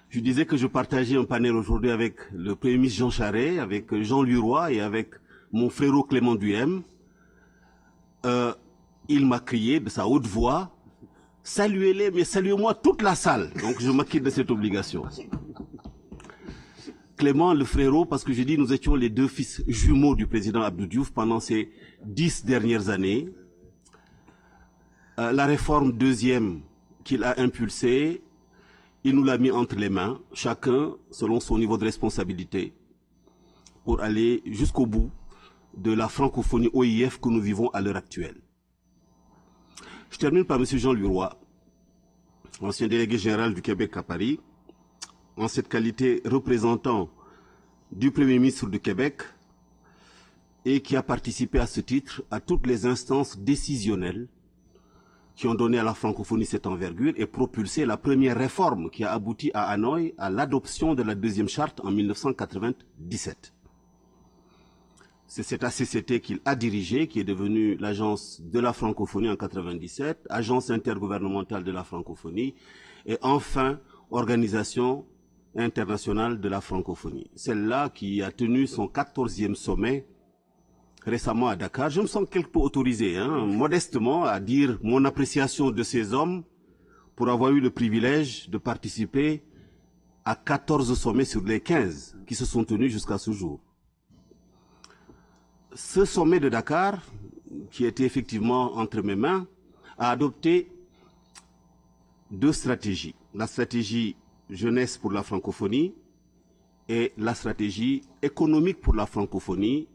Je disais que je partageais un panel aujourd'hui avec le Premier ministre Jean Charest, avec Jean Luroy et avec mon frérot Clément Duhem. Il m'a crié de sa haute voix, saluez-les, mais saluez-moi toute la salle. Donc je m'acquitte de cette obligation. Clément, le frérot, parce que j'ai dit nous étions les deux fils jumeaux du président Abdou Diouf pendant ces 10 dernières années. La réforme deuxième qu'il a impulsée, il nous l'a mis entre les mains, chacun selon son niveau de responsabilité, pour aller jusqu'au bout de la francophonie OIF que nous vivons à l'heure actuelle. Je termine par M. Jean Luroy, ancien délégué général du Québec à Paris, en cette qualité représentant du Premier ministre du Québec et qui a participé à ce titre à toutes les instances décisionnelles qui ont donné à la francophonie cette envergure et propulsé la première réforme qui a abouti à Hanoï à l'adoption de la deuxième charte en 1997. C'est cette ACCT qu'il a dirigée, qui est devenue l'Agence de la francophonie en 1997, Agence intergouvernementale de la francophonie, et enfin, Organisation internationale de la francophonie. Celle-là qui a tenu son 14e sommet récemment à Dakar. Je me sens quelque peu autorisé, modestement, à dire mon appréciation de ces hommes pour avoir eu le privilège de participer à 14 sommets sur les 15 qui se sont tenus jusqu'à ce jour. Ce sommet de Dakar, qui était effectivement entre mes mains, a adopté deux stratégies. La stratégie jeunesse pour la francophonie et la stratégie économique pour la francophonie,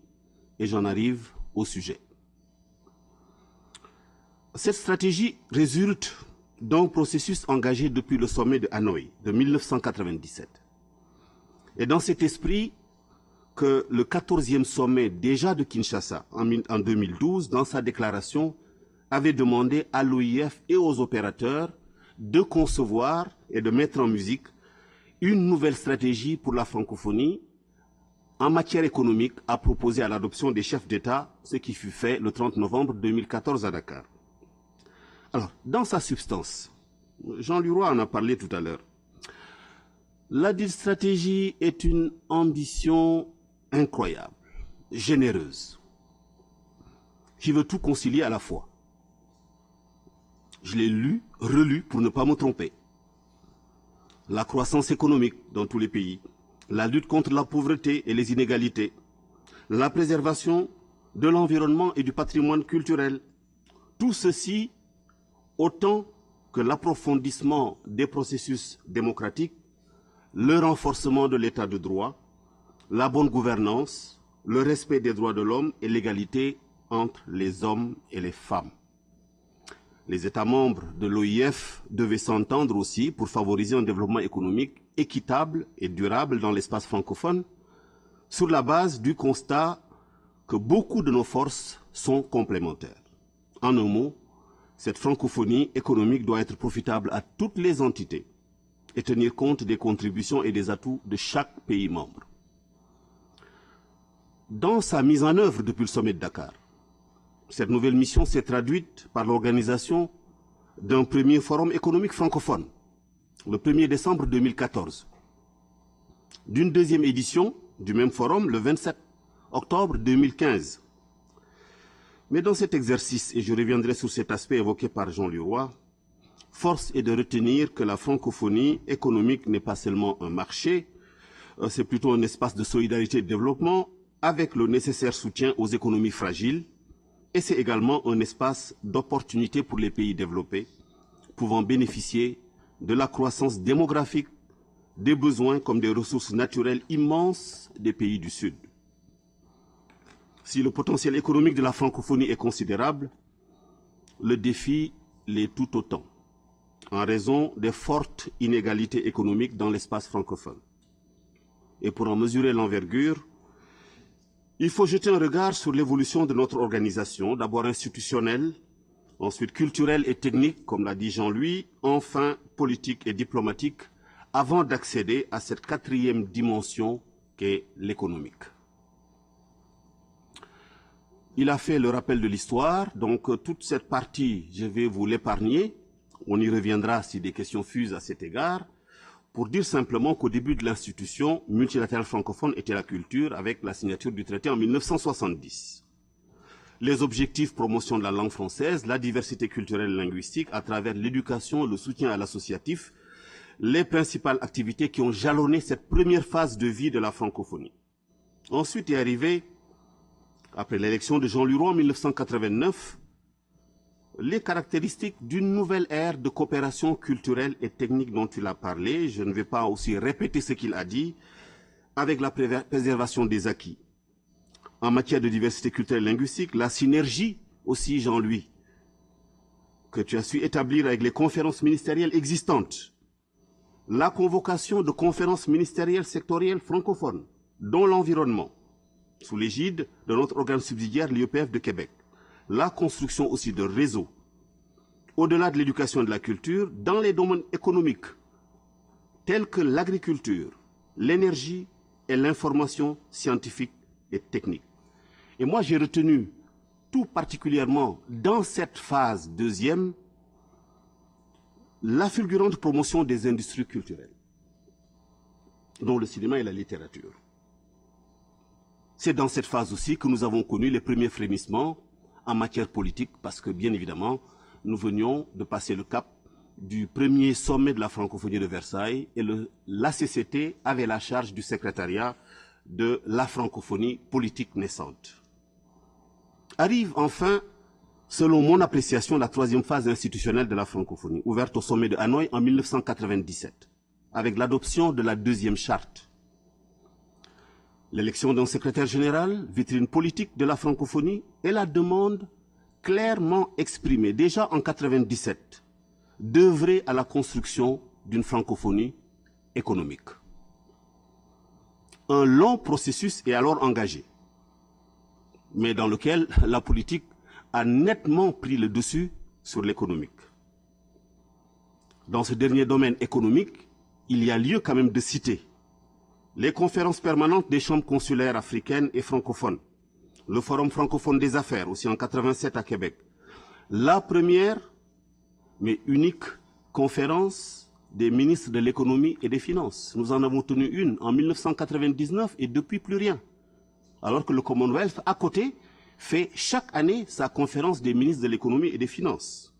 et j'en arrive au sujet. Cette stratégie résulte d'un processus engagé depuis le sommet de Hanoï de 1997. Et dans cet esprit que le 14e sommet déjà de Kinshasa en 2012, dans sa déclaration, avait demandé à l'OIF et aux opérateurs de concevoir et de mettre en musique une nouvelle stratégie pour la francophonie en matière économique à proposer à l'adoption des chefs d'État, ce qui fut fait le 30 novembre 2014 à Dakar. Alors, dans sa substance, Jean Luroy en a parlé tout à l'heure, la dite stratégie est une ambition incroyable, généreuse, qui veut tout concilier à la fois. Je l'ai lu, relu pour ne pas me tromper. La croissance économique dans tous les pays, la lutte contre la pauvreté et les inégalités, la préservation de l'environnement et du patrimoine culturel, tout ceci autant que l'approfondissement des processus démocratiques, le renforcement de l'état de droit, la bonne gouvernance, le respect des droits de l'homme et l'égalité entre les hommes et les femmes. Les États membres de l'OIF devaient s'entendre aussi pour favoriser un développement économique équitable et durable dans l'espace francophone, sur la base du constat que beaucoup de nos forces sont complémentaires. En un mot, cette francophonie économique doit être profitable à toutes les entités et tenir compte des contributions et des atouts de chaque pays membre. Dans sa mise en œuvre depuis le sommet de Dakar, cette nouvelle mission s'est traduite par l'organisation d'un premier forum économique francophone, le 1er décembre 2014, d'une deuxième édition du même forum le 27 octobre 2015. Mais dans cet exercice, et je reviendrai sur cet aspect évoqué par Jean Leroy, force est de retenir que la francophonie économique n'est pas seulement un marché, c'est plutôt un espace de solidarité et de développement avec le nécessaire soutien aux économies fragiles, et c'est également un espace d'opportunité pour les pays développés, pouvant bénéficier de la croissance démographique, des besoins comme des ressources naturelles immenses des pays du Sud. Si le potentiel économique de la francophonie est considérable, le défi l'est tout autant, en raison des fortes inégalités économiques dans l'espace francophone. Et pour en mesurer l'envergure, il faut jeter un regard sur l'évolution de notre organisation, d'abord institutionnelle, ensuite culturelle et technique, comme l'a dit Jean-Louis, enfin politique et diplomatique, avant d'accéder à cette quatrième dimension qu'est l'économique. Il a fait le rappel de l'histoire, donc toute cette partie, je vais vous l'épargner. On y reviendra si des questions fusent à cet égard, pour dire simplement qu'au début de l'institution multilatérale francophone était la culture avec la signature du traité en 1970. Les objectifs promotion de la langue française, la diversité culturelle et linguistique à travers l'éducation, le soutien à l'associatif, les principales activités qui ont jalonné cette première phase de vie de la francophonie. Ensuite est arrivé, après l'élection de Jean Leroy en 1989, les caractéristiques d'une nouvelle ère de coopération culturelle et technique dont il a parlé. Je ne vais pas aussi répéter ce qu'il a dit, avec la préservation des acquis. En matière de diversité culturelle et linguistique, la synergie aussi, Jean-Louis, que tu as su établir avec les conférences ministérielles existantes, la convocation de conférences ministérielles sectorielles francophones, dont l'environnement, sous l'égide de notre organe subsidiaire, l'IEPF de Québec, la construction aussi de réseaux, au-delà de l'éducation et de la culture, dans les domaines économiques, tels que l'agriculture, l'énergie et l'information scientifique et technique. Et moi, j'ai retenu tout particulièrement dans cette phase deuxième, la fulgurante promotion des industries culturelles, dont le cinéma et la littérature. C'est dans cette phase aussi que nous avons connu les premiers frémissements en matière politique, parce que, bien évidemment, nous venions de passer le cap du premier sommet de la francophonie de Versailles et l'ACCT avait la charge du secrétariat de la francophonie politique naissante. Arrive enfin, selon mon appréciation, la troisième phase institutionnelle de la francophonie, ouverte au sommet de Hanoï en 1997, avec l'adoption de la deuxième charte. L'élection d'un secrétaire général, vitrine politique de la francophonie, et la demande clairement exprimée, déjà en 1997, d'œuvrer à la construction d'une francophonie économique. Un long processus est alors engagé, mais dans lequel la politique a nettement pris le dessus sur l'économique. Dans ce dernier domaine économique, il y a lieu quand même de citer les conférences permanentes des chambres consulaires africaines et francophones, le Forum francophone des affaires, aussi en 1987 à Québec, la première, mais unique, conférence des ministres de l'économie et des finances. Nous en avons tenu une en 1999 et depuis plus rien. Alors que le Commonwealth, à côté, fait chaque année sa conférence des ministres de l'économie et des finances.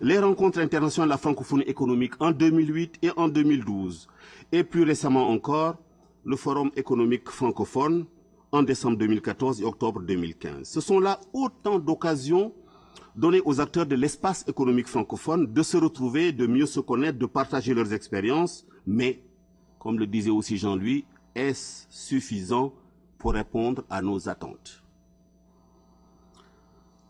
Les rencontres internationales de la francophonie économique en 2008 et en 2012, et plus récemment encore, le Forum économique francophone en décembre 2014 et octobre 2015. Ce sont là autant d'occasions données aux acteurs de l'espace économique francophone de se retrouver, de mieux se connaître, de partager leurs expériences, mais, comme le disait aussi Jean-Louis, est-ce suffisant pour répondre à nos attentes?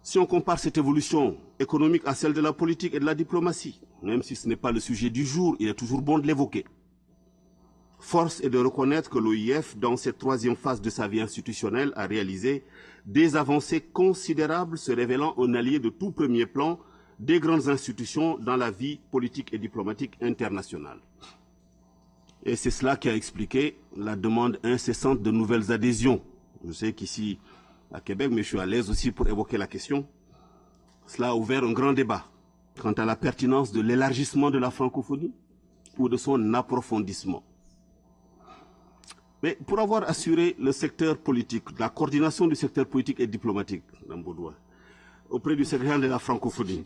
Si on compare cette évolution économique à celle de la politique et de la diplomatie, même si ce n'est pas le sujet du jour, il est toujours bon de l'évoquer. Force est de reconnaître que l'OIF, dans cette troisième phase de sa vie institutionnelle, a réalisé des avancées considérables, se révélant un allié de tout premier plan des grandes institutions dans la vie politique et diplomatique internationale. Et c'est cela qui a expliqué la demande incessante de nouvelles adhésions. Je sais qu'ici, à Québec, mais je suis à l'aise aussi pour évoquer la question. Cela a ouvert un grand débat quant à la pertinence de l'élargissement de la francophonie ou de son approfondissement. Mais pour avoir assuré le secteur politique, la coordination du secteur politique et diplomatique, Mme Baudouin, auprès du secrétaire de la francophonie,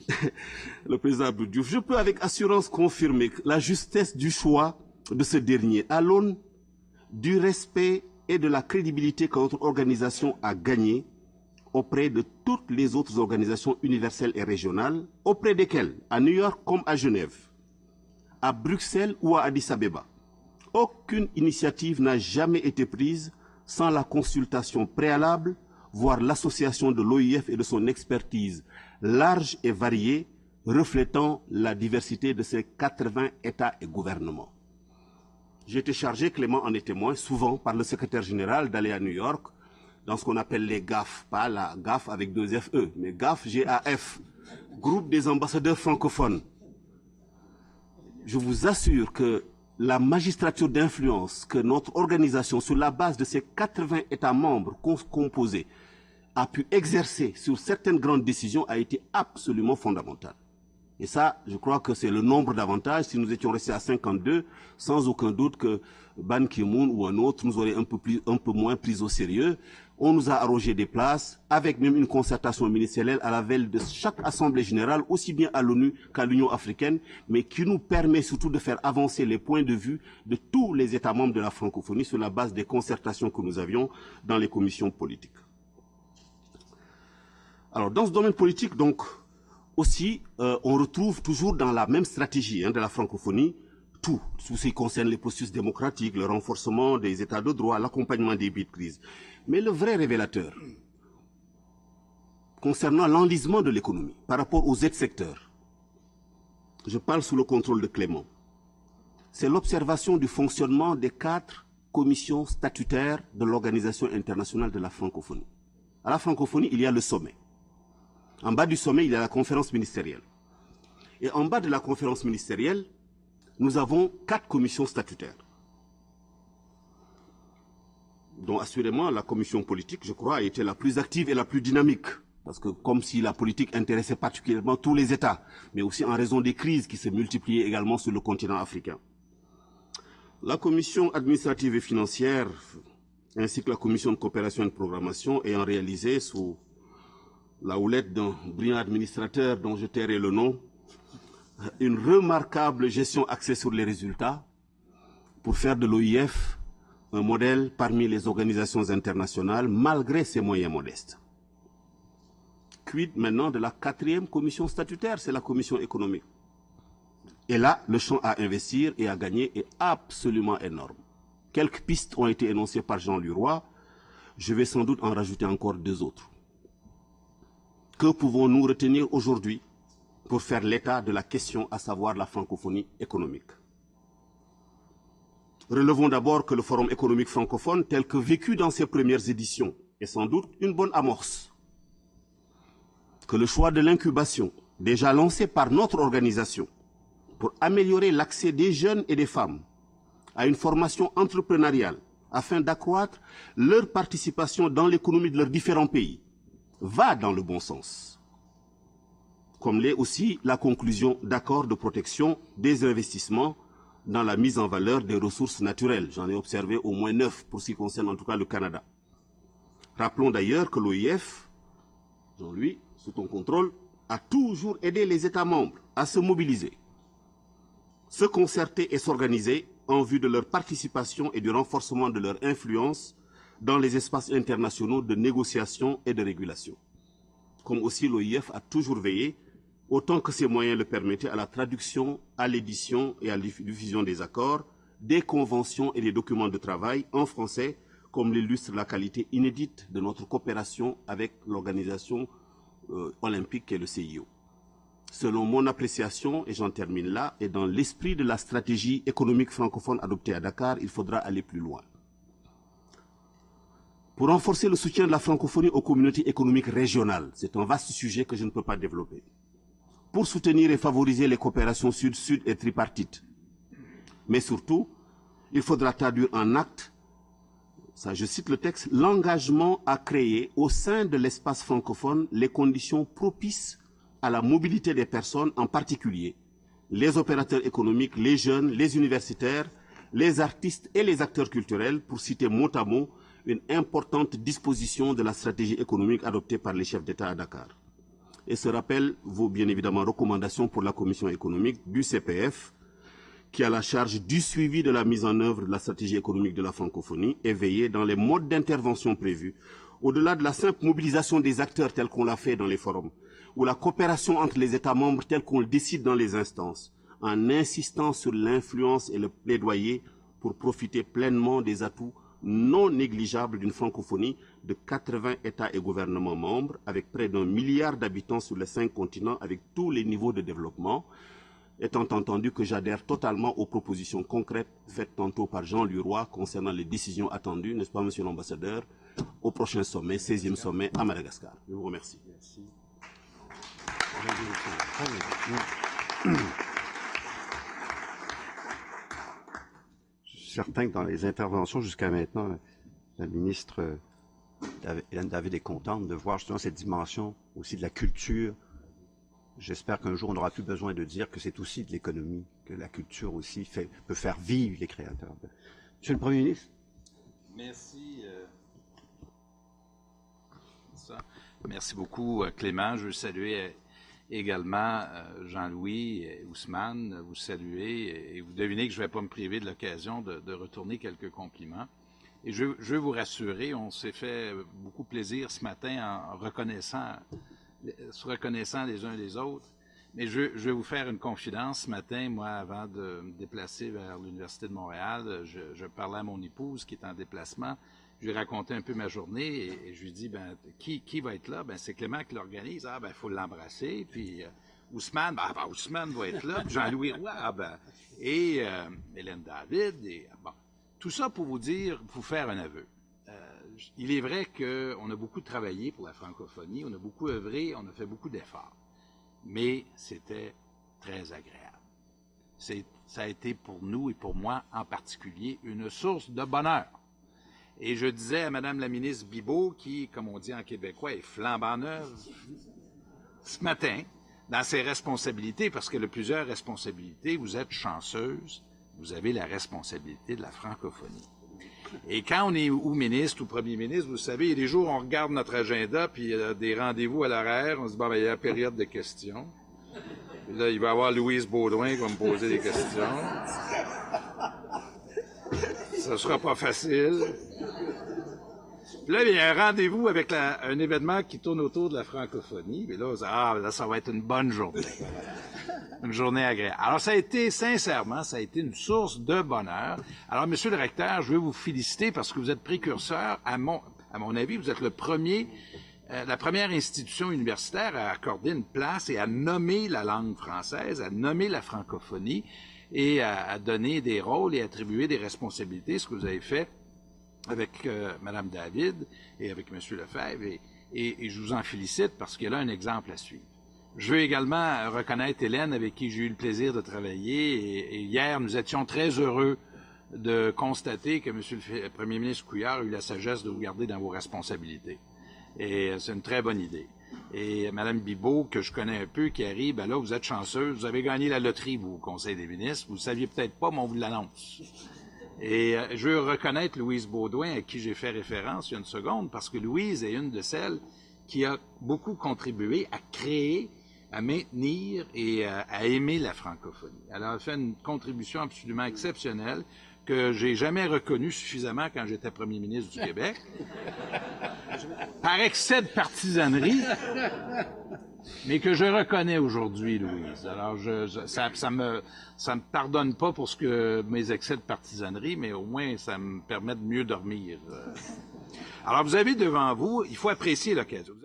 le président Abdou Diouf, je peux avec assurance confirmer la justesse du choix de ce dernier à l'aune du respect et de la crédibilité que notre organisation a gagné auprès de toutes les autres organisations universelles et régionales, auprès desquelles, à New York comme à Genève, à Bruxelles ou à Addis Abeba, aucune initiative n'a jamais été prise sans la consultation préalable, voire l'association de l'OIF et de son expertise large et variée, reflétant la diversité de ses 80 États et gouvernements. J'ai été chargé, Clément en est témoin, souvent par le secrétaire général d'aller à New York, dans ce qu'on appelle les GAF, pas la GAF avec 2 FE, mais GAF, G-A-F, groupe des ambassadeurs francophones. Je vous assure que la magistrature d'influence que notre organisation, sur la base de ses 80 États membres composés, a pu exercer sur certaines grandes décisions a été absolument fondamentale. Et ça, je crois que c'est le nombre d'avantages. Si nous étions restés à 52, sans aucun doute que Ban Ki-moon ou un autre nous aurait un peu moins pris au sérieux. On nous a arrogé des places, avec même une concertation ministérielle à la veille de chaque assemblée générale, aussi bien à l'ONU qu'à l'Union africaine, mais qui nous permet surtout de faire avancer les points de vue de tous les États membres de la francophonie sur la base des concertations que nous avions dans les commissions politiques. Alors, dans ce domaine politique, donc, aussi, on retrouve toujours dans la même stratégie de la francophonie tout ce qui concerne les processus démocratiques, le renforcement des états de droit, l'accompagnement des pays de crise. Mais le vrai révélateur, concernant l'enlisement de l'économie par rapport aux aides secteurs, je parle sous le contrôle de Clément, c'est l'observation du fonctionnement des 4 commissions statutaires de l'Organisation internationale de la francophonie. À la francophonie, il y a le sommet. En bas du sommet, il y a la conférence ministérielle. Et en bas de la conférence ministérielle, nous avons 4 commissions statutaires, dont assurément la commission politique, je crois, a été la plus active et la plus dynamique. Parce que comme si la politique intéressait particulièrement tous les États, mais aussi en raison des crises qui se multipliaient également sur le continent africain. La commission administrative et financière, ainsi que la commission de coopération et de programmation, ayant réalisé sous la houlette d'un brillant administrateur dont je tairai le nom, une remarquable gestion axée sur les résultats pour faire de l'OIF un modèle parmi les organisations internationales malgré ses moyens modestes. Quid maintenant de la 4e commission statutaire, c'est la commission économique. Et là, le champ à investir et à gagner est absolument énorme. Quelques pistes ont été énoncées par Jean Leroy, je vais sans doute en rajouter encore 2 autres. Que pouvons-nous retenir aujourd'hui pour faire l'état de la question, à savoir la francophonie économique? Relevons d'abord que le Forum économique francophone, tel que vécu dans ses premières éditions, est sans doute une bonne amorce. Que le choix de l'incubation, déjà lancé par notre organisation, pour améliorer l'accès des jeunes et des femmes à une formation entrepreneuriale, afin d'accroître leur participation dans l'économie de leurs différents pays, va dans le bon sens. Comme l'est aussi la conclusion d'accords de protection des investissements dans la mise en valeur des ressources naturelles. J'en ai observé au moins 9 pour ce qui concerne en tout cas le Canada. Rappelons d'ailleurs que l'OIF, Jean-Louis, sous ton contrôle, a toujours aidé les États membres à se mobiliser, se concerter et s'organiser en vue de leur participation et du renforcement de leur influence dans les espaces internationaux de négociation et de régulation. Comme aussi l'OIF a toujours veillé, autant que ses moyens le permettaient, à la traduction, à l'édition et à la diffusion des accords, des conventions et des documents de travail en français, comme l'illustre la qualité inédite de notre coopération avec l'organisation olympique et le CIO. selon mon appréciation, et j'en termine là, et dans l'esprit de la stratégie économique francophone adoptée à Dakar, il faudra aller plus loin. Pour renforcer le soutien de la francophonie aux communautés économiques régionales, c'est un vaste sujet que je ne peux pas développer. Pour soutenir et favoriser les coopérations sud-sud et tripartites. Mais surtout, il faudra traduire en actes, ça je cite le texte, l'engagement à créer au sein de l'espace francophone les conditions propices à la mobilité des personnes, en particulier les opérateurs économiques, les jeunes, les universitaires, les artistes et les acteurs culturels, pour citer mot à mot une importante disposition de la stratégie économique adoptée par les chefs d'État à Dakar. Et ce rappel vaut bien évidemment recommandation pour la commission économique du CPF, qui a la charge du suivi de la mise en œuvre de la stratégie économique de la francophonie et veiller dans les modes d'intervention prévus, au-delà de la simple mobilisation des acteurs tels qu'on l'a fait dans les forums, ou la coopération entre les États membres tels qu'on le décide dans les instances, en insistant sur l'influence et le plaidoyer pour profiter pleinement des atouts non négligeable d'une francophonie de 80 États et gouvernements membres, avec près d'1 milliard d'habitants sur les 5 continents, avec tous les niveaux de développement, étant entendu que j'adhère totalement aux propositions concrètes faites tantôt par Jean-Louis Roy concernant les décisions attendues, n'est-ce pas, monsieur l'ambassadeur, au prochain sommet, 16e sommet à Madagascar. Je vous remercie. Merci. Je suis certain que dans les interventions jusqu'à maintenant, la ministre Hélène David est contente de voir justement cette dimension aussi de la culture. J'espère qu'un jour on n'aura plus besoin de dire que c'est aussi de l'économie, que la culture aussi peut faire vivre les créateurs. Monsieur le Premier ministre. Merci. Merci beaucoup, Clément. Je veux saluer également Jean-Louis et Ousmane, vous saluer et vous devinez que je ne vais pas me priver de l'occasion de retourner quelques compliments. Et je veux vous rassurer, on s'est fait beaucoup plaisir ce matin en se reconnaissant les uns les autres. Mais je vais vous faire une confidence. Ce matin, moi, avant de me déplacer vers l'Université de Montréal, je parlais à mon épouse qui est en déplacement. Je lui ai raconté un peu ma journée et je lui ai dit, ben, qui va être là? Ben, c'est Clément qui l'organise. Ah, ben, il faut l'embrasser. Puis Ousmane, Ousmane va être là. Jean-Louis Roy, et Hélène David. Et, bon, tout ça pour vous dire, pour vous faire un aveu. Il est vrai qu'on a beaucoup travaillé pour la francophonie, on a beaucoup œuvré, on a fait beaucoup d'efforts. Mais c'était très agréable. Ça a été pour nous et pour moi en particulier une source de bonheur. Et je disais à Mme la ministre Bibeau, qui, comme on dit en québécois, est flambant neuve, ce matin, dans ses responsabilités, parce qu'elle a plusieurs responsabilités, vous êtes chanceuse, vous avez la responsabilité de la francophonie. Et quand on est ou ministre ou premier ministre, vous savez, il y a des jours où on regarde notre agenda, puis il y a des rendez-vous à l'horaire, on se dit, bon, ben, il y a la période de questions. Puis là, il va y avoir Louise Baudouin qui va me poser des questions. Ça sera pas facile. Puis là, il y a un rendez-vous avec un événement qui tourne autour de la francophonie. Puis là, on se dit, là, ça va être une bonne journée. Une journée agréable. Alors, ça a été, sincèrement, ça a été une source de bonheur. Alors, monsieur le recteur, je veux vous féliciter parce que vous êtes précurseur. À mon avis, vous êtes la première institution universitaire à accorder une place et à nommer la langue française, à nommer la francophonie et à donner des rôles et attribuer des responsabilités, ce que vous avez fait avec Mme David et avec M. Lefebvre. Et je vous en félicite parce qu'elle a un exemple à suivre. Je veux également reconnaître Hélène, avec qui j'ai eu le plaisir de travailler. Et hier, nous étions très heureux de constater que M. le Premier ministre Couillard a eu la sagesse de vous garder dans vos responsabilités. Et c'est une très bonne idée. Et Mme Bibeau, que je connais un peu, qui arrive, ben là, vous êtes chanceuse, vous avez gagné la loterie, vous, au Conseil des ministres. Vous ne saviez peut-être pas, mais on vous l'annonce. Et je veux reconnaître Louise Baudouin, à qui j'ai fait référence il y a une seconde, parce que Louise est une de celles qui a beaucoup contribué à créer, à maintenir et à aimer la francophonie. Elle a fait une contribution absolument exceptionnelle que j'ai jamais reconnue suffisamment quand j'étais premier ministre du Québec, par excès de partisanerie, mais que je reconnais aujourd'hui, Louise. Alors, ça me pardonne pas pour mes excès de partisanerie, mais au moins, ça me permet de mieux dormir. Alors, vous avez devant vous, il faut apprécier l'occasion.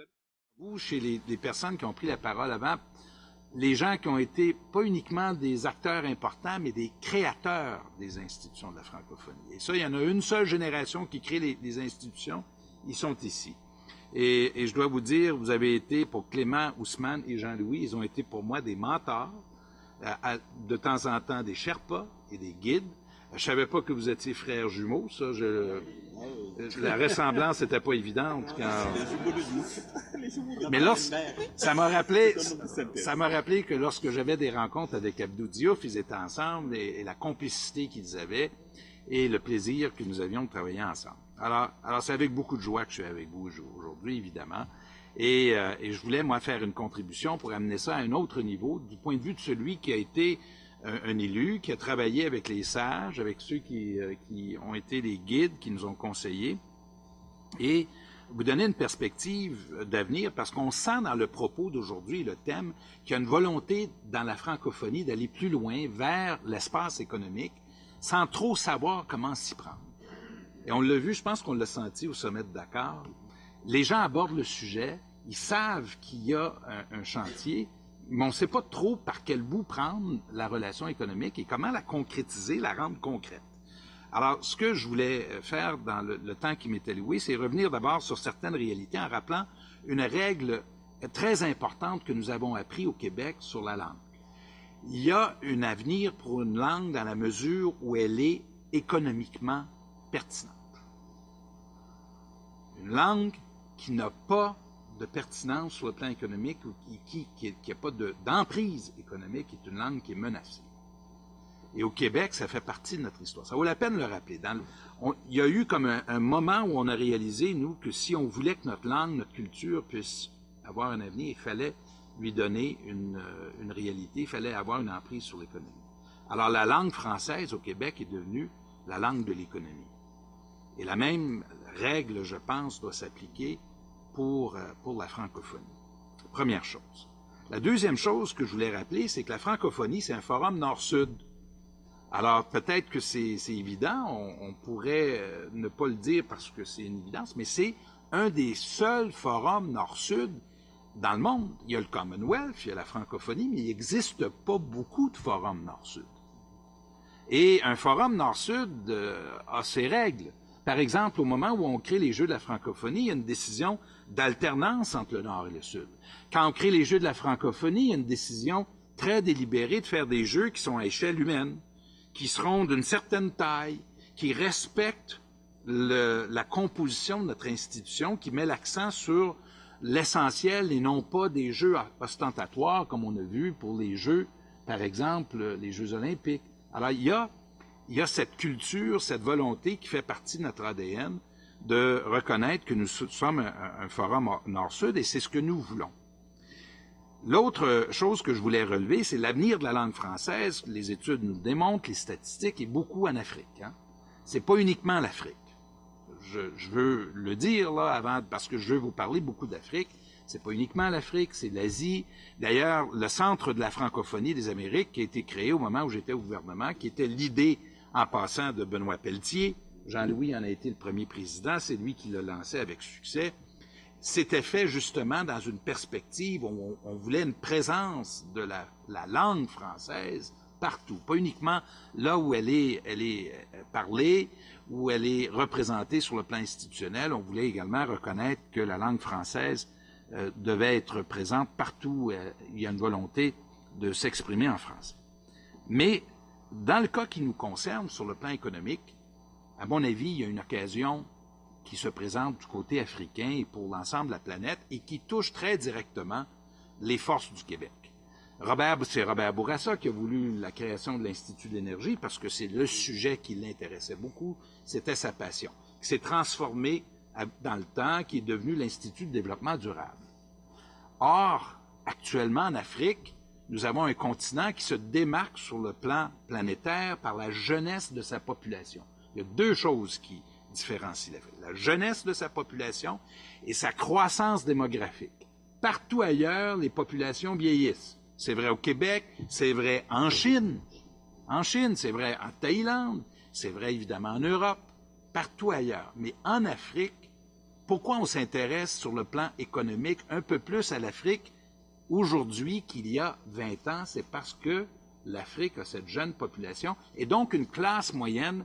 Vous, chez les personnes qui ont pris la parole avant, les gens qui ont été pas uniquement des acteurs importants, mais des créateurs des institutions de la francophonie. Et ça, il y en a une seule génération qui crée les institutions, ils sont ici. Et je dois vous dire, vous avez été pour Clément, Ousmane et Jean-Louis, ils ont été pour moi des mentors, de temps en temps des Sherpas et des guides. Je savais pas que vous étiez frères jumeaux, ça. La ressemblance n'était pas évidente. Mais ça m'a rappelé que lorsque j'avais des rencontres avec Abdou Diouf, ils étaient ensemble et la complicité qu'ils avaient et le plaisir que nous avions de travailler ensemble. Alors c'est avec beaucoup de joie que je suis avec vous aujourd'hui, évidemment. Et je voulais, moi, faire une contribution pour amener ça à un autre niveau, du point de vue de celui qui a été un élu, qui a travaillé avec les sages, avec ceux qui ont été les guides, qui nous ont conseillés, et vous donner une perspective d'avenir, parce qu'on sent dans le propos d'aujourd'hui, le thème, qu'il y a une volonté dans la francophonie d'aller plus loin vers l'espace économique, sans trop savoir comment s'y prendre. Et on l'a vu, je pense qu'on l'a senti au sommet de Dakar. Les gens abordent le sujet, ils savent qu'il y a un chantier, mais on ne sait pas trop par quel bout prendre la relation économique et comment la concrétiser, la rendre concrète. Alors, ce que je voulais faire dans le temps qui m'est alloué, c'est revenir d'abord sur certaines réalités en rappelant une règle très importante que nous avons appris au Québec sur la langue. Il y a un avenir pour une langue dans la mesure où elle est économiquement pertinente. Une langue qui n'a pas de pertinence sur le plan économique ou qui n'a pas d'emprise économique est une langue qui est menacée. Et au Québec, ça fait partie de notre histoire. Ça vaut la peine de le rappeler. Il y a eu comme un moment où on a réalisé, nous, que si on voulait que notre langue, notre culture puisse avoir un avenir, il fallait lui donner une réalité, il fallait avoir une emprise sur l'économie. Alors la langue française au Québec est devenue la langue de l'économie. Et la même règle, je pense, doit s'appliquer pour la francophonie. Première chose. La deuxième chose que je voulais rappeler, c'est que la francophonie, c'est un forum nord-sud. Alors, peut-être que c'est évident, on pourrait ne pas le dire parce que c'est une évidence, mais c'est un des seuls forums nord-sud dans le monde. Il y a le Commonwealth, il y a la francophonie, mais il n'existe pas beaucoup de forums nord-sud. Et un forum nord-sud a ses règles. Par exemple, au moment où on crée les Jeux de la francophonie, il y a une décision d'alternance entre le Nord et le Sud. Quand on crée les Jeux de la francophonie, il y a une décision très délibérée de faire des Jeux qui sont à échelle humaine, qui seront d'une certaine taille, qui respectent la composition de notre institution, qui met l'accent sur l'essentiel et non pas des Jeux ostentatoires, comme on a vu pour les Jeux, par exemple, les Jeux olympiques. Alors, il y a cette culture, cette volonté qui fait partie de notre ADN de reconnaître que nous sommes un forum nord-sud et c'est ce que nous voulons. L'autre chose que je voulais relever, c'est l'avenir de la langue française. Les études nous démontrent, les statistiques, et beaucoup en Afrique. Hein? C'est pas uniquement l'Afrique. Je veux le dire là avant, parce que je veux vous parler beaucoup d'Afrique. C'est pas uniquement l'Afrique, c'est l'Asie. D'ailleurs, le Centre de la francophonie des Amériques qui a été créé au moment où j'étais au gouvernement, qui était l'idée en passant de Benoît Pelletier. Jean-Louis en a été le premier président, c'est lui qui l'a lancé avec succès. C'était fait justement dans une perspective où on voulait une présence de la langue française partout, pas uniquement là où elle est parlée, où elle est représentée sur le plan institutionnel. On voulait également reconnaître que la langue française devait être présente partout où il y a une volonté de s'exprimer en français. Mais dans le cas qui nous concerne, sur le plan économique, à mon avis, il y a une occasion qui se présente du côté africain et pour l'ensemble de la planète et qui touche très directement les forces du Québec. C'est Robert Bourassa qui a voulu la création de l'Institut de l'énergie parce que c'est le sujet qui l'intéressait beaucoup, c'était sa passion, qui s'est transformé dans le temps, qui est devenu l'Institut de développement durable. Or, actuellement en Afrique, nous avons un continent qui se démarque sur le plan planétaire par la jeunesse de sa population. Il y a deux choses qui différencient l'Afrique. La jeunesse de sa population et sa croissance démographique. Partout ailleurs, les populations vieillissent. C'est vrai au Québec, c'est vrai en Chine. En Chine, c'est vrai en Thaïlande, c'est vrai évidemment en Europe, partout ailleurs. Mais en Afrique, pourquoi on s'intéresse sur le plan économique un peu plus à l'Afrique aujourd'hui qu'il y a 20 ans, c'est parce que l'Afrique a cette jeune population et donc une classe moyenne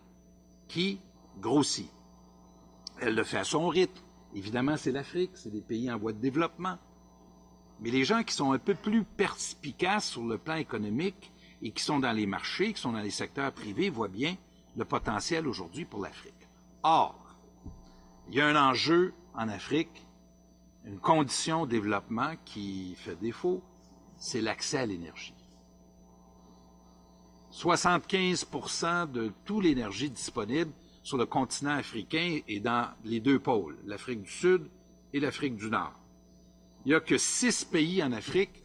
qui grossit. Elle le fait à son rythme. Évidemment, c'est l'Afrique, c'est des pays en voie de développement. Mais les gens qui sont un peu plus perspicaces sur le plan économique et qui sont dans les marchés, qui sont dans les secteurs privés, voient bien le potentiel aujourd'hui pour l'Afrique. Or, il y a un enjeu en Afrique, une condition de développement qui fait défaut, c'est l'accès à l'énergie. 75% de toute l'énergie disponible sur le continent africain est dans les deux pôles, l'Afrique du Sud et l'Afrique du Nord. Il n'y a que 6 pays en Afrique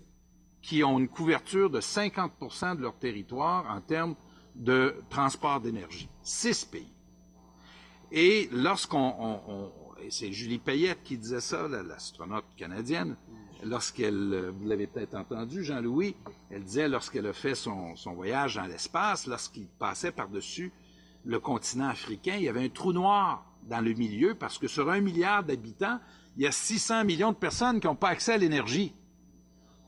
qui ont une couverture de 50% de leur territoire en termes de transport d'énergie. 6 pays. Et c'est Julie Payette qui disait ça, l'astronaute canadienne, lorsqu'elle, vous l'avez peut-être entendu, Jean-Louis, elle disait lorsqu'elle a fait son voyage dans l'espace, lorsqu'il passait par-dessus le continent africain, il y avait un trou noir dans le milieu parce que sur 1 milliard d'habitants, il y a 600 millions de personnes qui n'ont pas accès à l'énergie.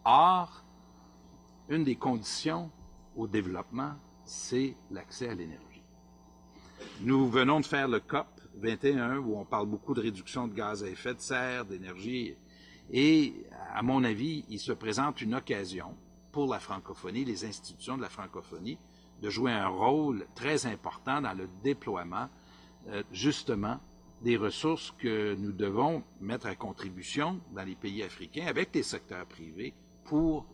Or, une des conditions au développement, c'est l'accès à l'énergie. Nous venons de faire le COP 21, où on parle beaucoup de réduction de gaz à effet de serre, d'énergie, et à mon avis, il se présente une occasion pour la francophonie, les institutions de la francophonie, de jouer un rôle très important dans le déploiement, justement, des ressources que nous devons mettre à contribution dans les pays africains avec les secteurs privés pour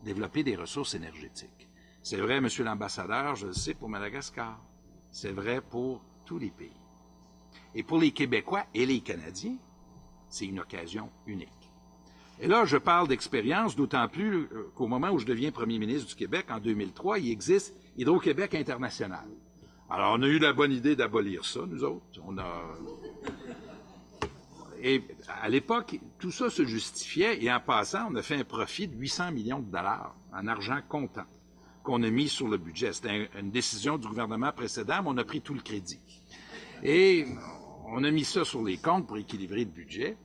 développer des ressources énergétiques. C'est vrai, Monsieur l'ambassadeur, je le sais, pour Madagascar. C'est vrai pour tous les pays. Et pour les Québécois et les Canadiens, c'est une occasion unique. Et là, je parle d'expérience, d'autant plus qu'au moment où je deviens premier ministre du Québec, en 2003, il existe Hydro-Québec International. Alors, on a eu la bonne idée d'abolir ça, nous autres. Et à l'époque, tout ça se justifiait, et en passant, on a fait un profit de 800 millions de dollars en argent comptant qu'on a mis sur le budget. C'était une décision du gouvernement précédent, mais on a pris tout le crédit. Et on a mis ça sur les comptes pour équilibrer le budget.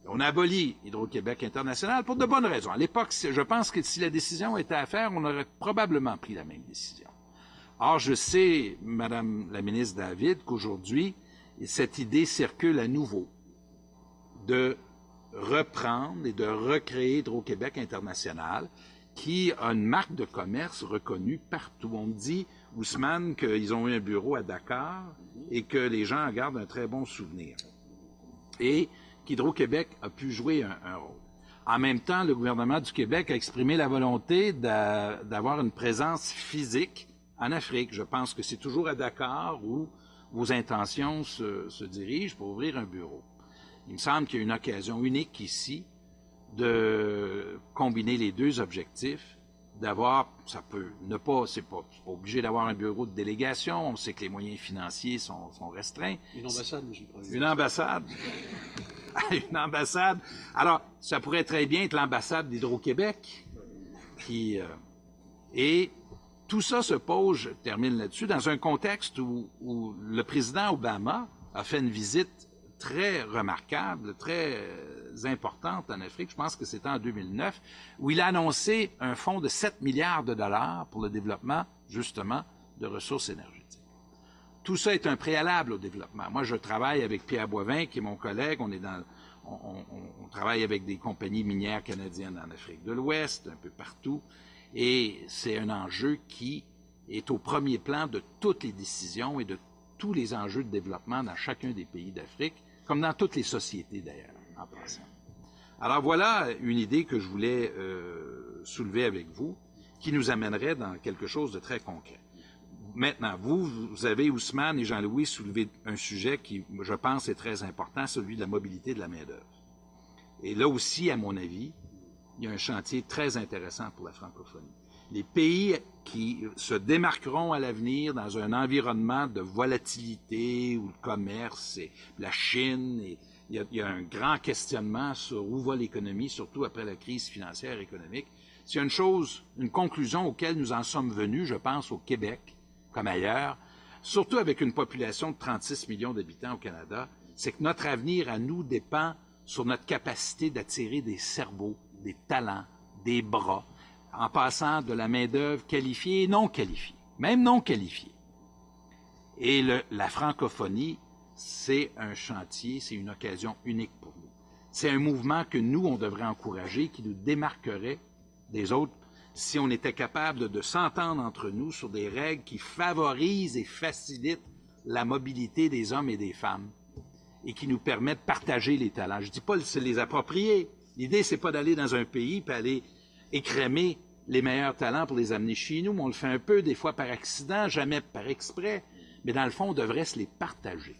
On a aboli Hydro-Québec International pour de bonnes raisons. À l'époque, je pense que si la décision était à faire, on aurait probablement pris la même décision. Or, je sais, Madame la ministre David, qu'aujourd'hui, cette idée circule à nouveau de reprendre et de recréer Hydro-Québec International, qui a une marque de commerce reconnue partout. On me dit, Ousmane, qu'ils ont eu un bureau à Dakar et que les gens en gardent un très bon souvenir. Et qu'Hydro-Québec a pu jouer un rôle. En même temps, le gouvernement du Québec a exprimé la volonté d'avoir une présence physique en Afrique. Je pense que c'est toujours à Dakar où vos intentions se dirigent pour ouvrir un bureau. Il me semble qu'il y a une occasion unique ici de combiner les deux objectifs, d'avoir, c'est pas obligé d'avoir un bureau de délégation, on sait que les moyens financiers sont restreints. Une ambassade, M. le Président. Une ambassade. Une ambassade. Alors, ça pourrait très bien être l'ambassade d'Hydro-Québec et tout ça se pose, je termine là-dessus, dans un contexte où le président Obama a fait une visite très remarquable, très importante en Afrique, je pense que c'était en 2009, où il a annoncé un fonds de 7 milliards de dollars pour le développement, justement, de ressources énergétiques. Tout ça est un préalable au développement. Moi, je travaille avec Pierre Boivin, qui est mon collègue, on travaille avec des compagnies minières canadiennes en Afrique de l'Ouest, un peu partout, et c'est un enjeu qui est au premier plan de toutes les décisions et de tous les enjeux de développement dans chacun des pays d'Afrique, comme dans toutes les sociétés d'ailleurs, en passant. Alors voilà une idée que je voulais soulever avec vous, qui nous amènerait dans quelque chose de très concret. Maintenant, vous avez, Ousmane et Jean-Louis, soulevé un sujet qui, je pense, est très important, celui de la mobilité de la main-d'œuvre. Et là aussi, à mon avis, il y a un chantier très intéressant pour la francophonie. Les pays qui se démarqueront à l'avenir dans un environnement de volatilité ou de commerce, et la Chine, et il y a un grand questionnement sur où va l'économie, surtout après la crise financière et économique. C'est une conclusion auquel nous en sommes venus, je pense, au Québec, comme ailleurs, surtout avec une population de 36 millions d'habitants au Canada, c'est que notre avenir à nous dépend sur notre capacité d'attirer des cerveaux, des talents, des bras, en passant de la main-d'œuvre qualifiée et non qualifiée, même non qualifiée. Et la francophonie, c'est un chantier, c'est une occasion unique pour nous. C'est un mouvement que nous, on devrait encourager, qui nous démarquerait des autres si on était capable de s'entendre entre nous sur des règles qui favorisent et facilitent la mobilité des hommes et des femmes et qui nous permettent de partager les talents. Je ne dis pas de se les approprier. L'idée, c'est pas d'aller dans un pays et aller écrémer les meilleurs talents pour les amener chez nous. On le fait un peu, des fois par accident, jamais par exprès. Mais dans le fond, on devrait se les partager,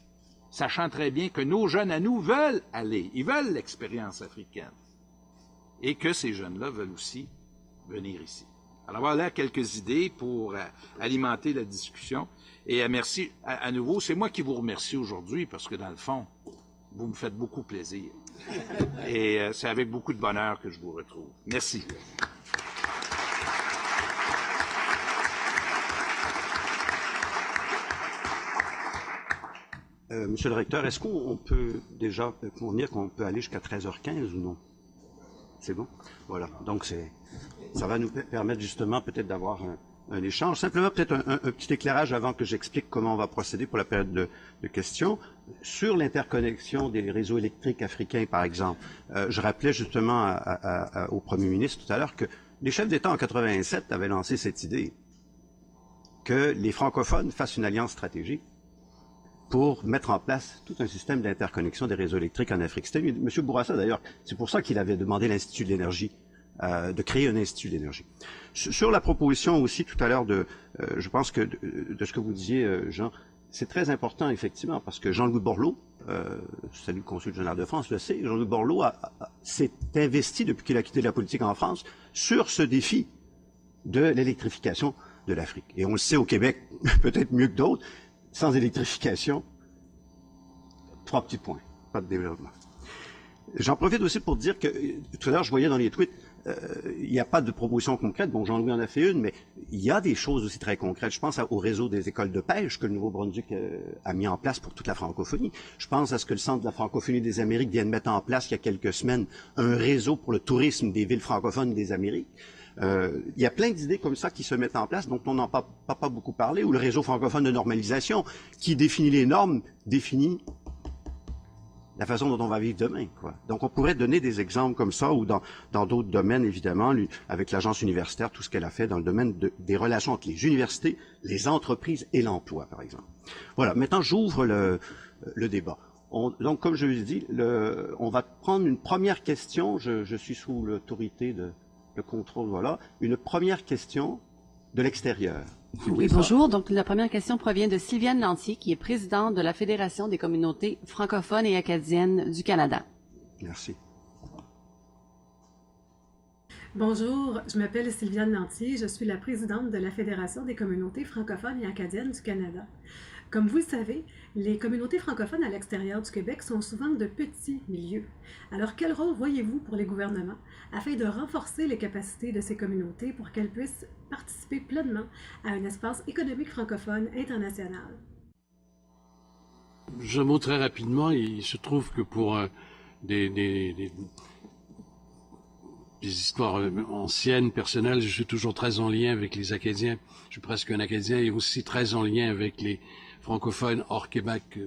sachant très bien que nos jeunes à nous veulent aller, ils veulent l'expérience africaine, et que ces jeunes-là veulent aussi venir ici. Alors voilà quelques idées pour alimenter la discussion. Et merci à nouveau, c'est moi qui vous remercie aujourd'hui, parce que dans le fond, vous me faites beaucoup plaisir. Et c'est avec beaucoup de bonheur que je vous retrouve. Merci. Monsieur le recteur, est-ce qu'on peut déjà convenir qu'on peut aller jusqu'à 13h15 ou non? C'est bon? Voilà. Donc, ça va nous permettre justement peut-être d'avoir un échange. Simplement, peut-être un petit éclairage avant que j'explique comment on va procéder pour la période de questions. Sur l'interconnexion des réseaux électriques africains, par exemple, je rappelais justement au Premier ministre tout à l'heure que les chefs d'État en 87 avaient lancé cette idée que les francophones fassent une alliance stratégique pour mettre en place tout un système d'interconnexion des réseaux électriques en Afrique. C'était M. Bourassa, d'ailleurs, c'est pour ça qu'il avait demandé l'Institut de l'énergie, de créer un Institut d'énergie. Sur la proposition aussi tout à l'heure je pense que de ce que vous disiez, Jean, c'est très important, effectivement, parce que Jean-Louis Borloo, salut le consul général de France, le sait, Jean-Louis Borloo s'est investi, depuis qu'il a quitté la politique en France, sur ce défi de l'électrification de l'Afrique. Et on le sait au Québec, peut-être mieux que d'autres, sans électrification, 3 petits points, pas de développement. J'en profite aussi pour dire que, tout à l'heure, je voyais dans les tweets, il n'y a pas de proposition concrète. Bon, Jean-Louis en a fait une, mais il y a des choses aussi très concrètes. Je pense au réseau des écoles de pêche que le Nouveau-Brunswick a mis en place pour toute la francophonie. Je pense à ce que le Centre de la francophonie des Amériques vient de mettre en place il y a quelques semaines, un réseau pour le tourisme des villes francophones des Amériques. Il y a plein d'idées comme ça qui se mettent en place, dont on n'en a pas beaucoup parlé, ou le réseau francophone de normalisation, qui définit les normes, définit la façon dont on va vivre demain, quoi. Donc on pourrait donner des exemples comme ça, ou dans d'autres domaines, évidemment, avec l'agence universitaire, tout ce qu'elle a fait dans le domaine des relations entre les universités, les entreprises et l'emploi, par exemple. Voilà, maintenant j'ouvre le débat. Donc, comme je l'ai dit, on va prendre une première question, je suis sous l'autorité le contrôle, voilà. Une première question de l'extérieur. Oui, bonjour. Donc, la première question provient de Sylviane Lantier, qui est présidente de la Fédération des communautés francophones et acadiennes du Canada. Merci. Bonjour, je m'appelle Sylviane Lantier, je suis la présidente de la Fédération des communautés francophones et acadiennes du Canada. Comme vous le savez, les communautés francophones à l'extérieur du Québec sont souvent de petits milieux. Alors, quel rôle voyez-vous pour les gouvernements afin de renforcer les capacités de ces communautés pour qu'elles puissent participer pleinement à un espace économique francophone international? Je mot très rapidement, il se trouve que pour des histoires anciennes, personnelles, je suis toujours très en lien avec les Acadiens. Je suis presque un Acadien et aussi très en lien avec les francophones hors Québec,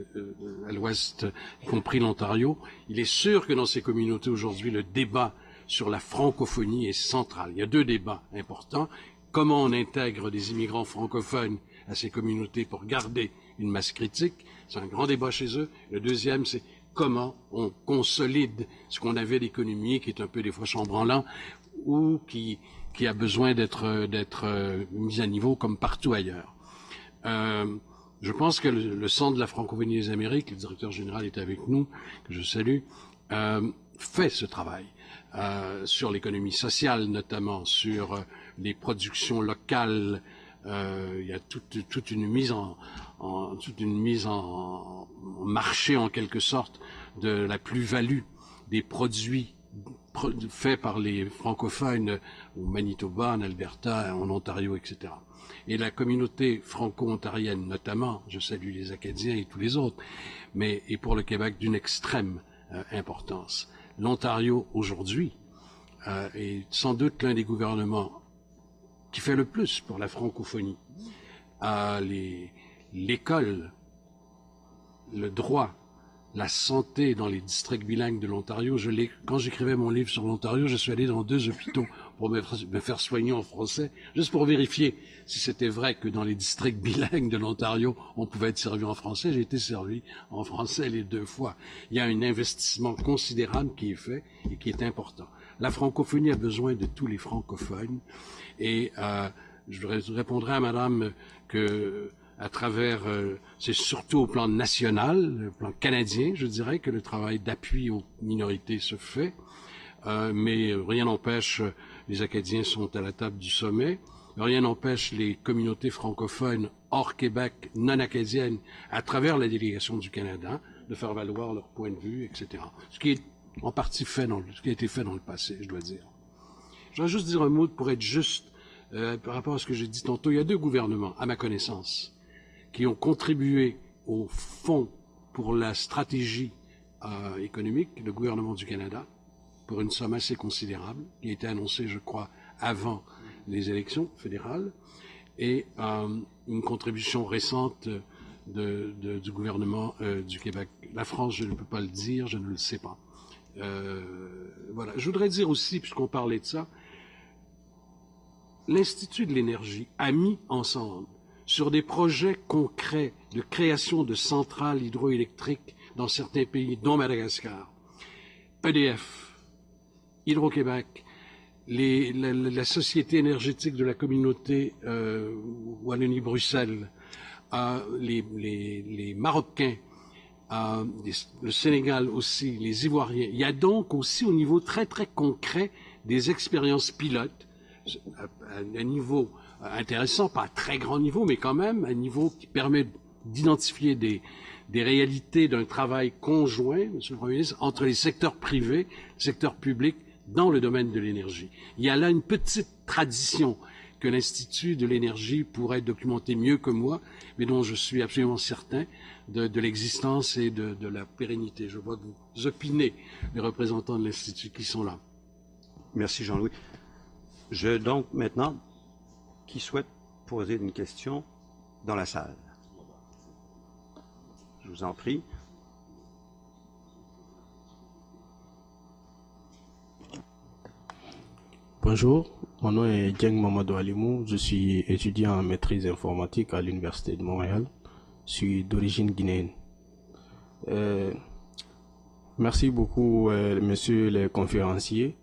à l'ouest, y compris l'Ontario. Il est sûr que dans ces communautés aujourd'hui, le débat sur la francophonie est central. Il y a 2 débats importants. Comment on intègre des immigrants francophones à ces communautés pour garder une masse critique? C'est un grand débat chez eux. Le deuxième, c'est comment on consolide ce qu'on avait d'économie, qui est un peu des fois chambranlant, ou qui a besoin d'être mis à niveau comme partout ailleurs. Je pense que le Centre de la francophonie des Amériques, le directeur général est avec nous, que je salue, fait ce travail sur l'économie sociale notamment, sur les productions locales. Il y a toute une mise en marché en quelque sorte de la plus-value des produits faits par les francophones au Manitoba, en Alberta, en Ontario, etc. Et la communauté franco-ontarienne notamment, je salue les Acadiens et tous les autres, mais est pour le Québec d'une extrême importance. L'Ontario aujourd'hui est sans doute l'un des gouvernements qui fait le plus pour la francophonie. L'école, le droit, la santé dans les districts bilingues de l'Ontario. Quand j'écrivais mon livre sur l'Ontario, je suis allé dans 2 hôpitaux pour me faire soigner en français, juste pour vérifier si c'était vrai que dans les districts bilingues de l'Ontario, on pouvait être servi en français. J'ai été servi en français les 2 fois. Il y a un investissement considérable qui est fait et qui est important. La francophonie a besoin de tous les francophones et je répondrai à Madame que à travers, c'est surtout au plan national, le plan canadien, je dirais, que le travail d'appui aux minorités se fait. Mais rien n'empêche, les Acadiens sont à la table du sommet. Rien n'empêche les communautés francophones hors Québec, non acadiennes, à travers la délégation du Canada, de faire valoir leur point de vue, etc. Ce qui est en partie fait ce qui a été fait dans le passé, je dois dire. Je voudrais juste dire un mot pour être juste par rapport à ce que j'ai dit tantôt. Il y a 2 gouvernements, à ma connaissance, qui ont contribué au fonds pour la stratégie économique, le gouvernement du Canada, pour une somme assez considérable, qui a été annoncée, je crois, avant les élections fédérales, et une contribution récente du gouvernement du Québec. La France, je ne peux pas le dire, je ne le sais pas. Voilà. Je voudrais dire aussi, puisqu'on parlait de ça, l'Institut de l'énergie a mis ensemble sur des projets concrets de création de centrales hydroélectriques dans certains pays, dont Madagascar, EDF, Hydro-Québec, la Société énergétique de la communauté Wallonie-Bruxelles, les Marocains, le Sénégal aussi, les Ivoiriens. Il y a donc aussi au niveau très très concret des expériences pilotes à un niveau intéressant, pas à très grand niveau, mais quand même un niveau qui permet d'identifier des réalités d'un travail conjoint, Monsieur le Premier ministre, entre les secteurs privés, le secteur public, dans le domaine de l'énergie. Il y a là une petite tradition que l'Institut de l'énergie pourrait documenter mieux que moi, mais dont je suis absolument certain de l'existence et de la pérennité. Je vois que vous opinez, les représentants de l'Institut qui sont là. Merci Jean-Louis. Donc maintenant, qui souhaite poser une question dans la salle? Je vous en prie. Bonjour, mon nom est Dieng Mamadou Alimou, je suis étudiant en maîtrise informatique à l'Université de Montréal, je suis d'origine guinéenne. Merci beaucoup, messieurs les conférenciers.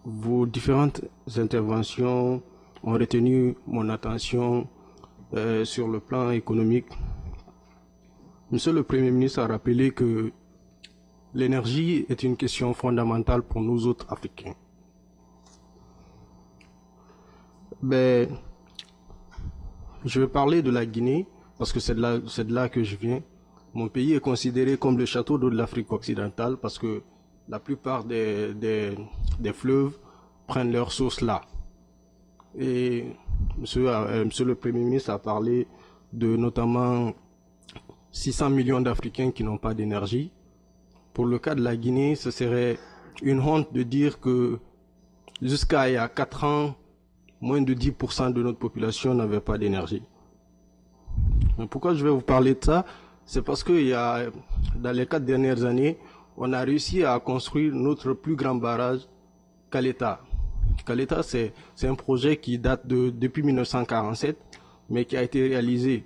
Vos différentes interventions ont retenu mon attention sur le plan économique. Monsieur le Premier ministre a rappelé que l'énergie est une question fondamentale pour nous autres Africains. Ben, je vais parler de la Guinée parce que c'est de là que je viens. Mon pays est considéré comme le château d'eau de l'Afrique occidentale parce que la plupart des fleuves prennent leur source là. Et monsieur le Premier ministre a parlé de notamment 600 millions d'Africains qui n'ont pas d'énergie. Pour le cas de la Guinée, ce serait une honte de dire que jusqu'à il y a 4 ans, moins de 10% de notre population n'avait pas d'énergie. Pourquoi je vais vous parler de ça? C'est parce que dans les 4 dernières années, on a réussi à construire notre plus grand barrage, Caleta. Caleta, c'est un projet qui date depuis 1947, mais qui a été réalisé.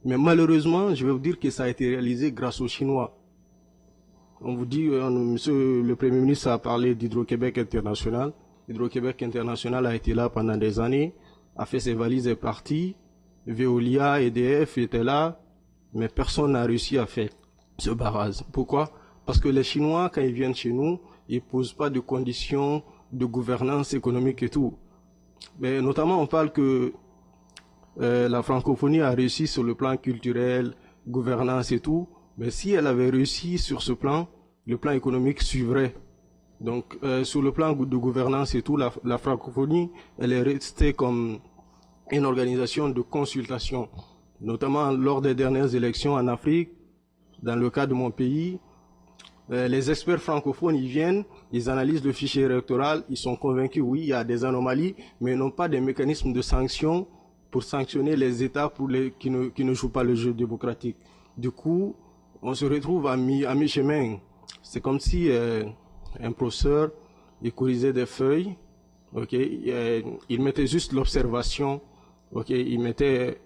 Mais malheureusement, je vais vous dire que ça a été réalisé grâce aux Chinois. On vous dit, monsieur le Premier ministre a parlé d'Hydro-Québec International. Hydro-Québec International a été là pendant des années, a fait ses valises et est parti. Veolia, EDF étaient là, mais personne n'a réussi à faire ce barrage. Pourquoi? Parce que les Chinois, quand ils viennent chez nous, ils ne posent pas de conditions de gouvernance économique et tout. Mais notamment, on parle que la francophonie a réussi sur le plan culturel, gouvernance et tout. Mais si elle avait réussi sur ce plan, le plan économique suivrait. Donc, sur le plan de gouvernance et tout, la francophonie, elle est restée comme une organisation de consultation. Notamment lors des dernières élections en Afrique, dans le cas de mon pays, les experts francophones, ils viennent, ils analysent le fichier électoral, ils sont convaincus, oui, il y a des anomalies, mais ils n'ont pas de mécanismes de sanction pour sanctionner les États qui ne jouent pas le jeu démocratique. Du coup, on se retrouve à mi-chemin. C'est comme si un professeur, il corrigeait des feuilles, ok, il mettait juste l'observation, ok, il mettait,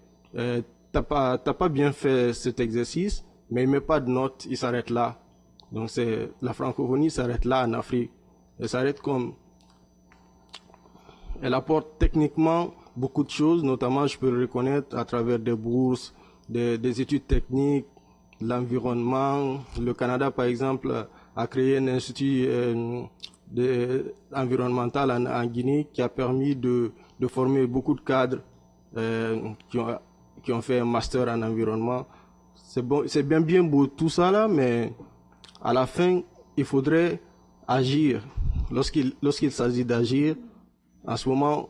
t'as pas bien fait cet exercice, mais il met pas de note, il s'arrête là. Donc la francophonie s'arrête là en Afrique. Elle s'arrête comme, elle apporte techniquement beaucoup de choses, notamment je peux le reconnaître à travers des bourses, des études techniques, l'environnement. Le Canada, par exemple, a créé un institut environnemental en Guinée qui a permis de former beaucoup de cadres qui ont fait un master en environnement. C'est bon, c'est bien beau tout ça là, mais à la fin, il faudrait agir. Lorsqu'il s'agit d'agir, en ce moment,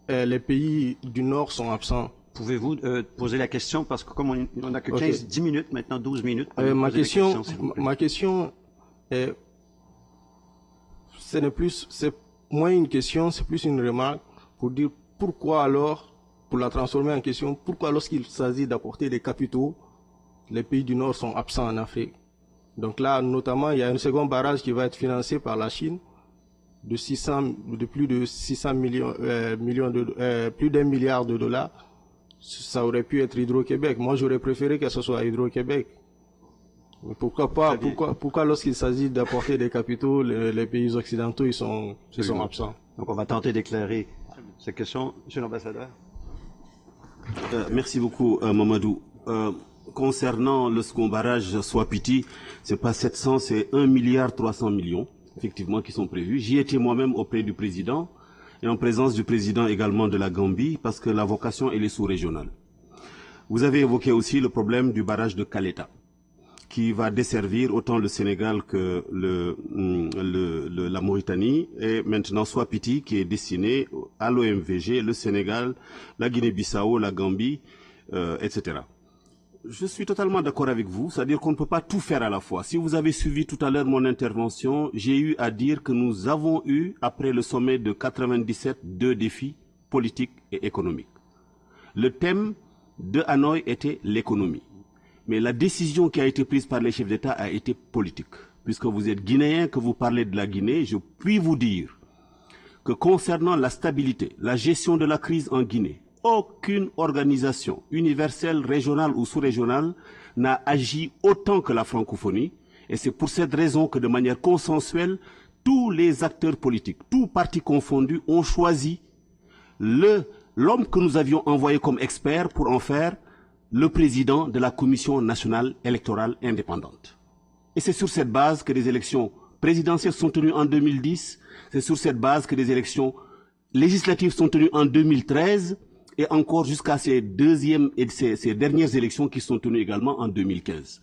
les pays du Nord sont absents. Pouvez-vous poser la question, parce que comme on n'a que 10 minutes, maintenant 12 minutes. Ma question est, c'est moins une question, c'est plus une remarque pour dire pourquoi alors, pour la transformer en question, pourquoi lorsqu'il s'agit d'apporter des capitaux, les pays du Nord sont absents en Afrique. Donc là, notamment, il y a un second barrage qui va être financé par la Chine de plus de 600 millions, plus d'1 milliard de dollars. Ça aurait pu être Hydro-Québec. Moi, j'aurais préféré que ce soit Hydro-Québec. Mais pourquoi pas, pourquoi lorsqu'il s'agit d'apporter des capitaux, les pays occidentaux, ils sont absents. Donc on va tenter d'éclairer cette question. Monsieur l'ambassadeur. Merci beaucoup, Mamadou. Concernant le second barrage Swapiti, c'est pas 700, c'est 1,3 milliard, effectivement, qui sont prévus. J'y étais moi-même auprès du président et en présence du président également de la Gambie, parce que la vocation, elle est sous-régionale. Vous avez évoqué aussi le problème du barrage de Caleta, qui va desservir autant le Sénégal que la Mauritanie, et maintenant Swapiti, qui est destiné à l'OMVG, le Sénégal, la Guinée-Bissau, la Gambie, etc. Je suis totalement d'accord avec vous, c'est-à-dire qu'on ne peut pas tout faire à la fois. Si vous avez suivi tout à l'heure mon intervention, j'ai eu à dire que nous avons eu, après le sommet de 97, 2 défis politiques et économiques. Le thème de Hanoï était l'économie. Mais la décision qui a été prise par les chefs d'État a été politique. Puisque vous êtes guinéen, que vous parlez de la Guinée, je puis vous dire que concernant la stabilité, la gestion de la crise en Guinée, aucune organisation universelle, régionale ou sous-régionale n'a agi autant que la francophonie. Et c'est pour cette raison que de manière consensuelle, tous les acteurs politiques, tous partis confondus, ont choisi l'homme que nous avions envoyé comme expert pour en faire le président de la Commission nationale électorale indépendante. Et c'est sur cette base que des élections présidentielles sont tenues en 2010, c'est sur cette base que des élections législatives sont tenues en 2013, et encore jusqu'à ces dernières élections qui sont tenues également en 2015.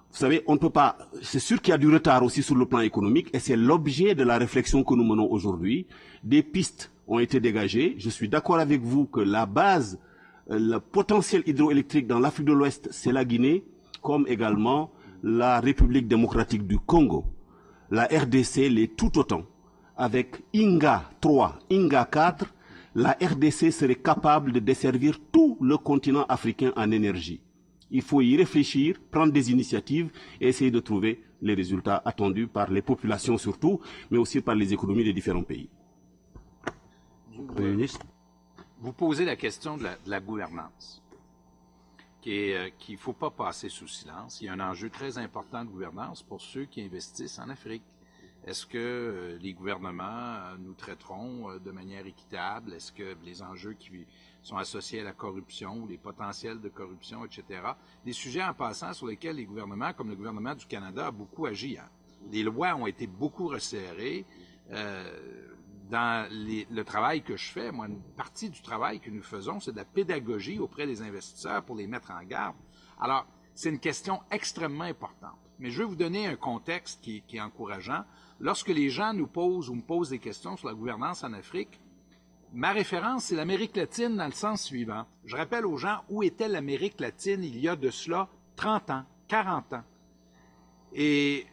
Vous savez, on ne peut pas, c'est sûr qu'il y a du retard aussi sur le plan économique, et c'est l'objet de la réflexion que nous menons aujourd'hui. Des pistes ont été dégagées. Je suis d'accord avec vous que la base, le potentiel hydroélectrique dans l'Afrique de l'Ouest, c'est la Guinée, comme également la République démocratique du Congo. La RDC l'est tout autant. Avec Inga 3, Inga 4, la RDC serait capable de desservir tout le continent africain en énergie. Il faut y réfléchir, prendre des initiatives et essayer de trouver les résultats attendus par les populations surtout, mais aussi par les économies des différents pays. Vous posez la question de la gouvernance, qu'il ne faut pas passer sous silence. Il y a un enjeu très important de gouvernance pour ceux qui investissent en Afrique. Est-ce que les gouvernements nous traiteront de manière équitable? Est-ce que les enjeux qui sont associés à la corruption, les potentiels de corruption, etc., des sujets en passant sur lesquels les gouvernements, comme le gouvernement du Canada, a beaucoup agi. Les lois ont été beaucoup resserrées. Dans le travail que je fais, moi, une partie du travail que nous faisons, c'est de la pédagogie auprès des investisseurs pour les mettre en garde. Alors, c'est une question extrêmement importante. Mais je vais vous donner un contexte qui est encourageant. Lorsque les gens nous posent ou me posent des questions sur la gouvernance en Afrique, ma référence, c'est l'Amérique latine dans le sens suivant. Je rappelle aux gens où était l'Amérique latine il y a de cela 30 ans, 40 ans. Et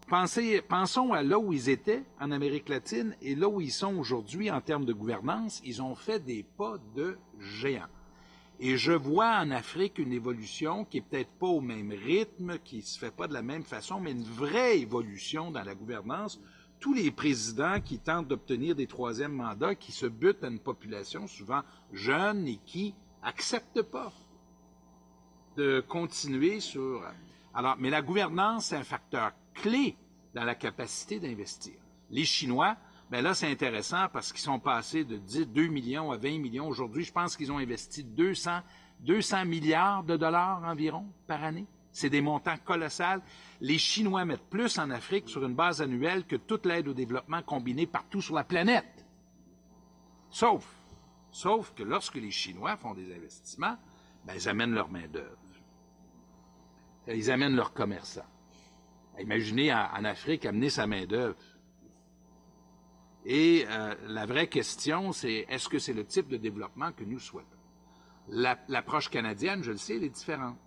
pensons à là où ils étaient en Amérique latine et là où ils sont aujourd'hui en termes de gouvernance. Ils ont fait des pas de géant. Et je vois en Afrique une évolution qui est peut-être pas au même rythme, qui se fait pas de la même façon, mais une vraie évolution dans la gouvernance. Tous les présidents qui tentent d'obtenir des troisièmes mandats, qui se butent à une population souvent jeune et qui acceptent pas de continuer sur... Alors, mais la gouvernance, c'est un facteur clé dans la capacité d'investir. Les Chinois, bien là, c'est intéressant parce qu'ils sont passés de 2 millions à 20 millions. Aujourd'hui, je pense qu'ils ont investi 200 milliards de dollars environ par année. C'est des montants colossaux. Les Chinois mettent plus en Afrique sur une base annuelle que toute l'aide au développement combinée partout sur la planète. Sauf que lorsque les Chinois font des investissements, bien, ils amènent leur main-d'œuvre. Ils amènent leurs commerçants. Imaginez en Afrique amener sa main-d'œuvre. Et la vraie question, c'est est-ce que c'est le type de développement que nous souhaitons? L'approche canadienne, je le sais, elle est différente.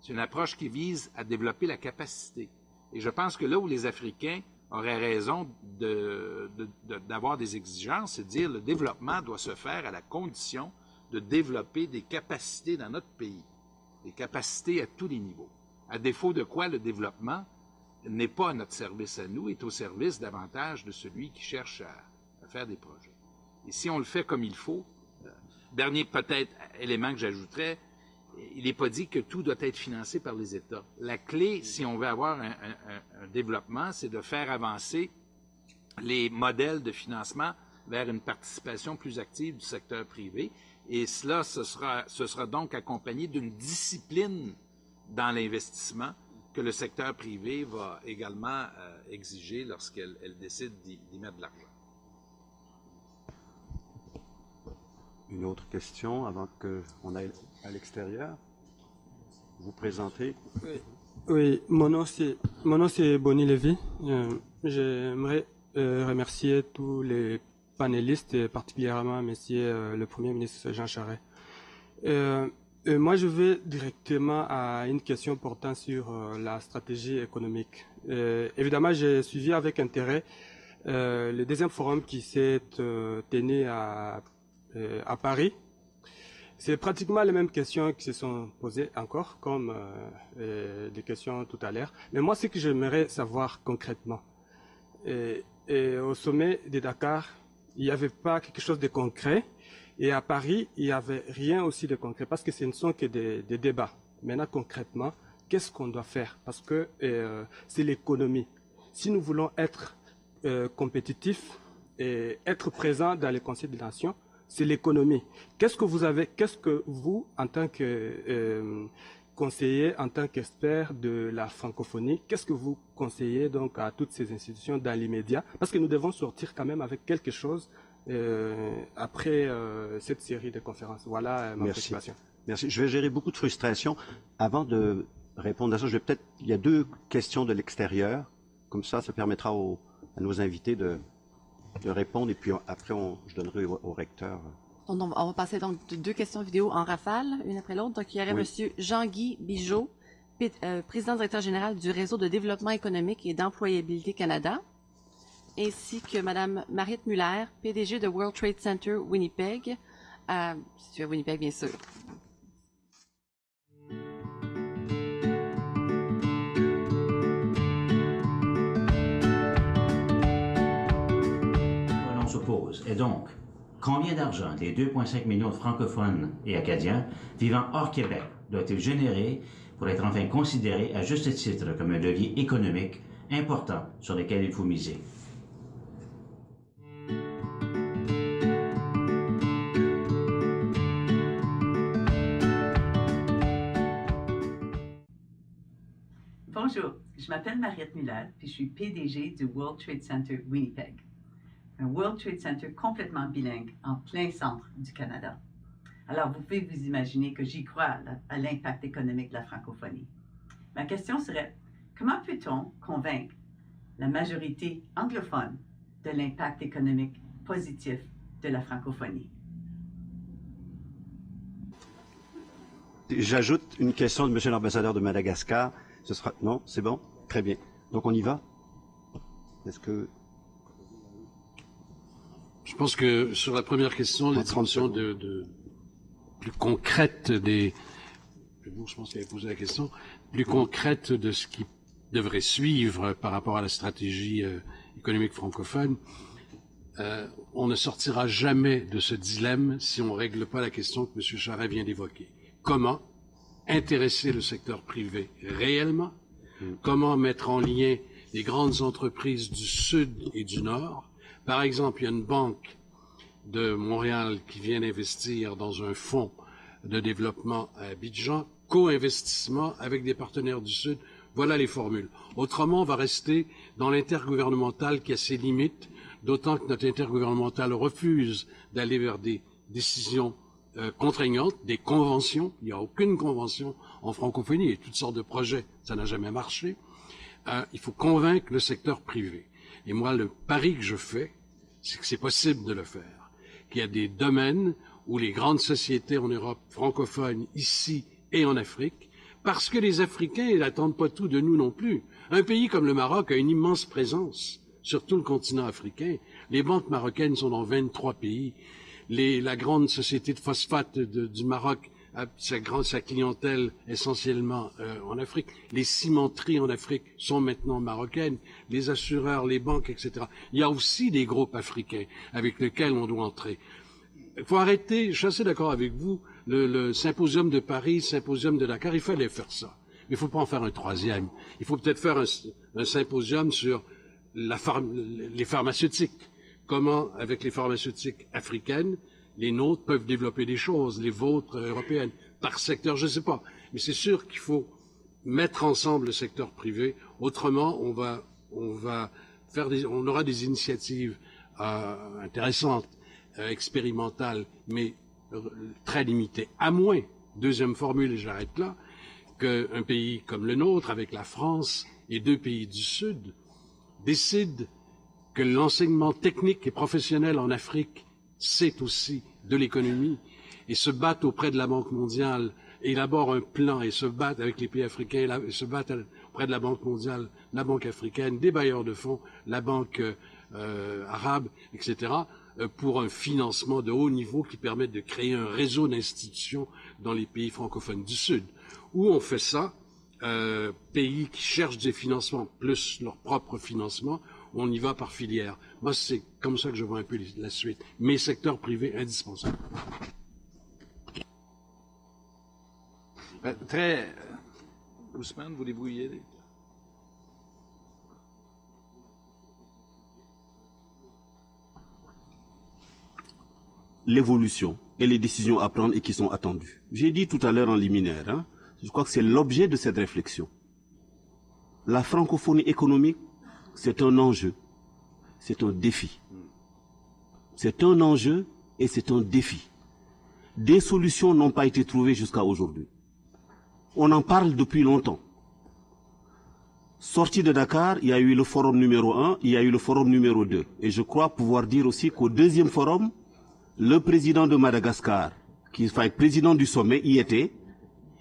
C'est une approche qui vise à développer la capacité. Et je pense que là où les Africains auraient raison d'avoir des exigences, c'est de dire que le développement doit se faire à la condition de développer des capacités dans notre pays, des capacités à tous les niveaux. À défaut de quoi le développement n'est pas à notre service à nous, est au service davantage de celui qui cherche à faire des projets. Et si on le fait comme il faut, dernier peut-être élément que j'ajouterais, il n'est pas dit que tout doit être financé par les États. La clé, si on veut avoir un développement, c'est de faire avancer les modèles de financement vers une participation plus active du secteur privé. Et cela, ce sera donc accompagné d'une discipline dans l'investissement que le secteur privé va également exiger lorsqu'elle décide d'y mettre de l'argent. Une autre question avant qu'on aille à l'extérieur. Vous présentez. Oui, mon nom c'est Bonnie Lévy. J'aimerais remercier tous les panélistes et particulièrement Monsieur le Premier ministre Jean Charest. Moi, je vais directement à une question portant sur la stratégie économique. Évidemment, j'ai suivi avec intérêt le deuxième forum qui s'est tenu à Paris. C'est pratiquement les mêmes questions qui se sont posées encore, comme les questions tout à l'heure. Mais moi, ce que j'aimerais savoir concrètement, et au sommet de Dakar, il n'y avait pas quelque chose de concret. Et à Paris, il n'y avait rien aussi de concret, parce que ce ne sont que des débats. Maintenant, concrètement, qu'est-ce qu'on doit faire? Parce que c'est l'économie. Si nous voulons être compétitifs et être présents dans les conseils des nations, c'est l'économie. Qu'est-ce que vous, en tant que conseiller, en tant qu'expert de la francophonie, qu'est-ce que vous conseillez donc à toutes ces institutions dans l'immédiat? Parce que nous devons sortir quand même avec quelque chose après cette série de conférences. Voilà ma préoccupation. Merci. Je vais gérer beaucoup de frustration. Avant de répondre à ça, il y a 2 questions de l'extérieur. Comme ça permettra à nos invités de répondre. Et puis après, je donnerai au recteur. On va passer donc de 2 questions vidéo en rafale, une après l'autre. Donc, il y aurait M. Jean-Guy Bigeaud, président directeur général du Réseau de développement économique et d'employabilité Canada, ainsi que Mme Mariette Muller, PDG de World Trade Center Winnipeg, situé à Winnipeg, bien sûr. On s'oppose. Et donc, combien d'argent les 2,5 millions de francophones et acadiens vivant hors Québec doit-il générer pour être enfin considéré à juste titre comme un levier économique important sur lequel il faut miser? Bonjour, je m'appelle Mariette Muller, puis je suis PDG du World Trade Center Winnipeg. Un World Trade Center complètement bilingue en plein centre du Canada. Alors, vous pouvez vous imaginer que j'y crois à l'impact économique de la francophonie. Ma question serait, comment peut-on convaincre la majorité anglophone de l'impact économique positif de la francophonie? J'ajoute une question de M. l'ambassadeur de Madagascar. Ce sera... Non, c'est bon? Très bien. Donc on y va? Est-ce que... Je pense que sur la première question, l'extension plus concrète des... Je pense qu'il avait posé la question, plus concrète de ce qui devrait suivre par rapport à la stratégie économique francophone, on ne sortira jamais de ce dilemme si on ne règle pas la question que M. Charest vient d'évoquer. Comment intéresser le secteur privé réellement? Comment mettre en lien les grandes entreprises du Sud et du Nord? Par exemple, il y a une banque de Montréal qui vient d'investir dans un fonds de développement à Abidjan, co-investissement avec des partenaires du Sud. Voilà les formules. Autrement, on va rester dans l'intergouvernemental qui a ses limites, d'autant que notre intergouvernemental refuse d'aller vers des décisions contraignantes, des conventions. Il n'y a aucune convention en francophonie et toutes sortes de projets. Ça n'a jamais marché. Il faut convaincre le secteur privé. Et moi, le pari que je fais, c'est que c'est possible de le faire. Qu'il y a des domaines où les grandes sociétés en Europe francophone, ici et en Afrique, parce que les Africains, ils n'attendent pas tout de nous non plus. Un pays comme le Maroc a une immense présence sur tout le continent africain. Les banques marocaines sont dans 23 pays. La grande société de phosphate du Maroc a sa clientèle essentiellement en Afrique. Les cimenteries en Afrique sont maintenant marocaines. Les assureurs, les banques, etc. Il y a aussi des groupes africains avec lesquels on doit entrer. Il faut arrêter, je suis assez d'accord avec vous, le symposium de Paris, le symposium de Dakar, il fallait faire ça. Mais il ne faut pas en faire un troisième. Il faut peut-être faire un symposium sur les pharmaceutiques. Comment, avec les pharmaceutiques africaines, les nôtres peuvent développer des choses, les vôtres européennes, par secteur, je ne sais pas. Mais c'est sûr qu'il faut mettre ensemble le secteur privé. Autrement, on aura des initiatives intéressantes, expérimentales, mais très limitées. À moins, deuxième formule, et j'arrête là, qu'un pays comme le nôtre, avec la France et 2 pays du Sud, décide que l'enseignement technique et professionnel en Afrique, c'est aussi de l'économie, et se battent auprès de la Banque mondiale, élaborent un plan et se battent avec les pays africains, et se battent auprès de la Banque mondiale, la Banque africaine, des bailleurs de fonds, la Banque arabe, etc., pour un financement de haut niveau qui permette de créer un réseau d'institutions dans les pays francophones du Sud. Où on fait ça, pays qui cherchent des financements plus leur propre financement, on y va par filière. Moi, c'est comme ça que je vois un peu la suite. Mais secteur privé indispensable. Très... Ousmane, voulez-vous y aller? L'évolution et les décisions à prendre et qui sont attendues. J'ai dit tout à l'heure en liminaire, je crois que c'est l'objet de cette réflexion. La francophonie économique, c'est un enjeu, c'est un défi. C'est un enjeu et c'est un défi. Des solutions n'ont pas été trouvées jusqu'à aujourd'hui. On en parle depuis longtemps. Sorti de Dakar, il y a eu le forum numéro 1, il y a eu le forum numéro 2. Et je crois pouvoir dire aussi qu'au deuxième forum, le président de Madagascar, qui va être président du sommet, y était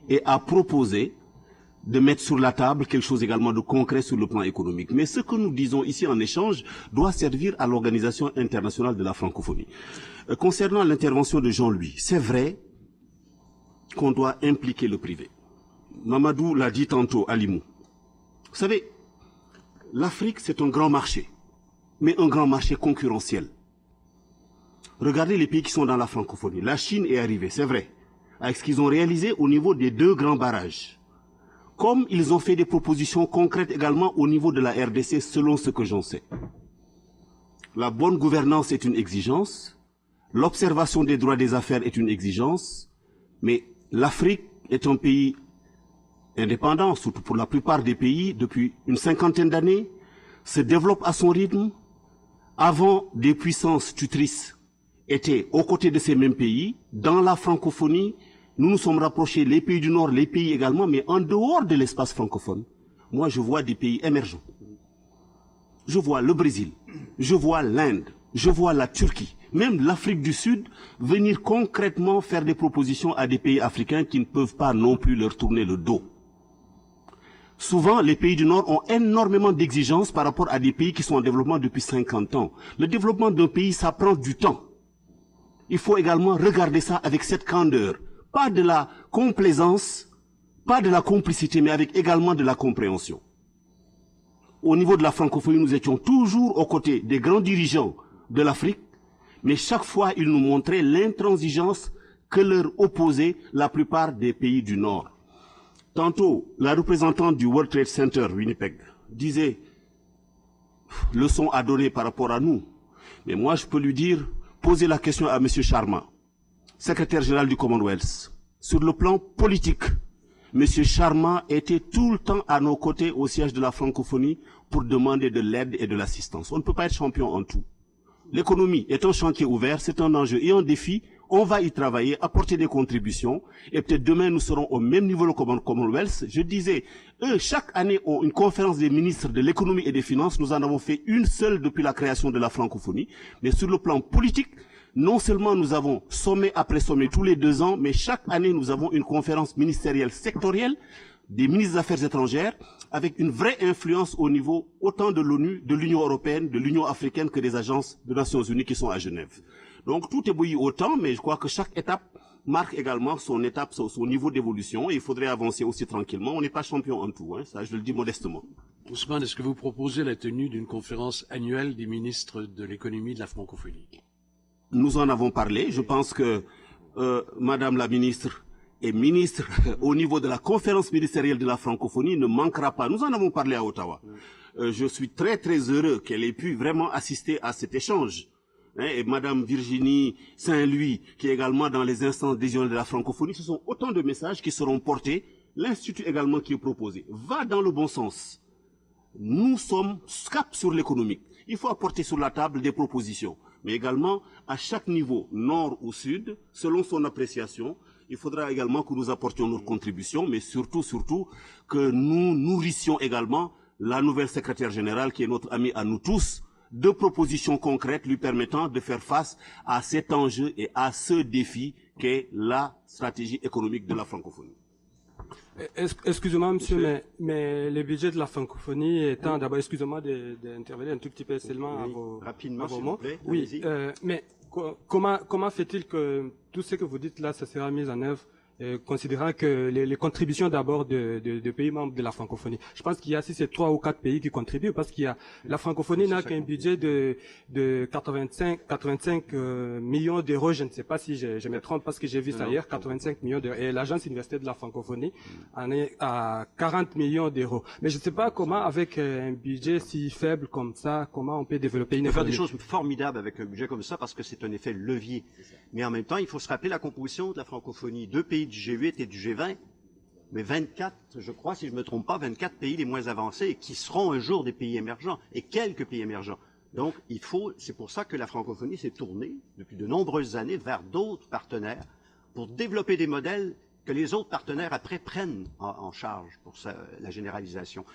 et a proposé de mettre sur la table quelque chose également de concret sur le plan économique. Mais ce que nous disons ici en échange doit servir à l'Organisation internationale de la francophonie. Concernant l'intervention de Jean-Louis, c'est vrai qu'on doit impliquer le privé. Mamadou l'a dit tantôt à Limou. Vous savez, l'Afrique, c'est un grand marché, mais un grand marché concurrentiel. Regardez les pays qui sont dans la francophonie. La Chine est arrivée, c'est vrai, avec ce qu'ils ont réalisé au niveau des 2 grands barrages. Comme ils ont fait des propositions concrètes également au niveau de la RDC, selon ce que j'en sais. La bonne gouvernance est une exigence, l'observation des droits des affaires est une exigence, mais l'Afrique est un pays indépendant, surtout pour la plupart des pays, depuis une 50aine d'années, se développe à son rythme. Avant, des puissances tutrices étaient aux côtés de ces mêmes pays. Dans la francophonie, nous nous sommes rapprochés, les pays du Nord, les pays également, mais en dehors de l'espace francophone, moi je vois des pays émergents. Je vois le Brésil, je vois l'Inde, je vois la Turquie, même l'Afrique du Sud, venir concrètement faire des propositions à des pays africains qui ne peuvent pas non plus leur tourner le dos. Souvent, les pays du Nord ont énormément d'exigences par rapport à des pays qui sont en développement depuis 50 ans. Le développement d'un pays, ça prend du temps. Il faut également regarder ça avec cette candeur. Pas de la complaisance, pas de la complicité, mais avec également de la compréhension. Au niveau de la francophonie, nous étions toujours aux côtés des grands dirigeants de l'Afrique, mais chaque fois, ils nous montraient l'intransigeance que leur opposaient la plupart des pays du Nord. Tantôt, la représentante du World Trade Center, Winnipeg, disait « leçon à donner par rapport à nous ». Mais moi, je peux lui dire, posez la question à M. Sharma, secrétaire général du Commonwealth. Sur le plan politique, M. Sharma était tout le temps à nos côtés au siège de la francophonie pour demander de l'aide et de l'assistance. On ne peut pas être champion en tout. L'économie est un chantier ouvert, c'est un enjeu et un défi. On va y travailler, apporter des contributions, et peut-être demain nous serons au même niveau que le Commonwealth. Je disais, eux, chaque année ont une conférence des ministres de l'économie et des finances. Nous en avons fait une seule depuis la création de la francophonie. Mais sur le plan politique, non seulement nous avons sommet après sommet tous les 2 ans, mais chaque année nous avons une conférence ministérielle sectorielle des ministres des Affaires étrangères, avec une vraie influence au niveau autant de l'ONU, de l'Union européenne, de l'Union africaine que des agences des Nations Unies qui sont à Genève. Donc tout est bouilli autant, mais je crois que chaque étape marque également son étape, son niveau d'évolution, et il faudrait avancer aussi tranquillement. On n'est pas champion en tout, hein, ça je le dis modestement. Ousmane, est-ce que vous proposez la tenue d'une conférence annuelle des ministres de l'économie de la francophonie? Nous en avons parlé. Je pense que Madame la ministre et ministre au niveau de la conférence ministérielle de la francophonie ne manquera pas. Nous en avons parlé à Ottawa. Je suis très très heureux qu'elle ait pu vraiment assister à cet échange. Et Madame Virginie Saint-Louis, qui est également dans les instances décisionnelles de la francophonie, ce sont autant de messages qui seront portés. L'Institut également qui est proposé va dans le bon sens. Nous sommes cap sur l'économique. Il faut apporter sur la table des propositions, mais également à chaque niveau, nord ou sud, selon son appréciation. Il faudra également que nous apportions notre contribution, mais surtout que nous nourrissions également la nouvelle secrétaire générale, qui est notre amie à nous tous, de propositions concrètes lui permettant de faire face à cet enjeu et à ce défi qu'est la stratégie économique de la francophonie. Excusez-moi, monsieur, mais le budget de la francophonie étant d'abord, excusez-moi d'intervenir un tout petit peu seulement à vos mots. Oui, mais comment fait-il que tout ce que vous dites là, ça sera mis en œuvre, considérant que les contributions d'abord de pays membres de la francophonie. Je pense qu'il y a si c'est 3 ou 4 pays qui contribuent, parce qu'il y a la francophonie n'a qu'un budget de 85 millions d'euros. Je ne sais pas si je me trompe, parce que j'ai vu ça hier, 85 millions d'euros. Et l'agence universitaire de la francophonie en est à 40 millions d'euros. Mais je ne sais pas comment, avec un budget si faible comme ça, comment on peut développer une économie. On peut faire des choses formidables avec un budget comme ça, parce que c'est un effet levier. Mais en même temps, il faut se rappeler la composition de la francophonie. 2 pays du G8 et du G20, mais 24, je crois, si je ne me trompe pas, 24 pays les moins avancés, qui seront un jour des pays émergents, et quelques pays émergents. Donc, c'est pour ça que la francophonie s'est tournée, depuis de nombreuses années, vers d'autres partenaires, pour développer des modèles que les autres partenaires, après, prennent en charge pour la généralisation.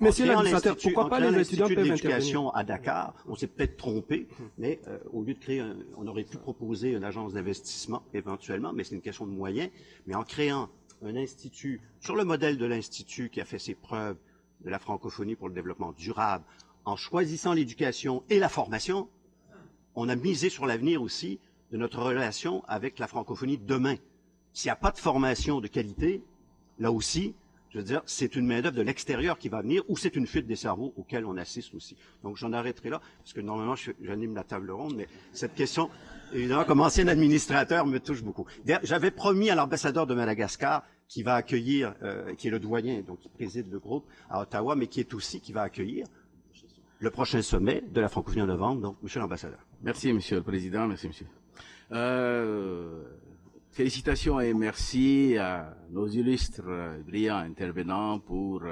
Monsieur l'administrateur, pourquoi pas les étudiants peuvent d'éducation à Dakar, on s'est peut-être trompé, mais au lieu de créer, on aurait pu proposer une agence d'investissement éventuellement, mais c'est une question de moyens. Mais en créant un institut, sur le modèle de l'institut qui a fait ses preuves de la francophonie pour le développement durable, en choisissant l'éducation et la formation, on a misé sur l'avenir aussi de notre relation avec la francophonie demain. S'il n'y a pas de formation de qualité, là aussi, je veux dire, c'est une main-d'œuvre de l'extérieur qui va venir, ou c'est une fuite des cerveaux auquel on assiste aussi. Donc j'en arrêterai là, parce que normalement j'anime la table ronde, mais cette question, évidemment, comme ancien administrateur, me touche beaucoup. J'avais promis à l'ambassadeur de Madagascar, qui va accueillir, qui est le doyen, donc qui préside le groupe à Ottawa, mais qui va accueillir le prochain sommet de la francophonie en novembre. Donc, monsieur l'ambassadeur. Merci, monsieur le président. Merci, monsieur. Félicitations et merci à nos illustres brillants intervenants pour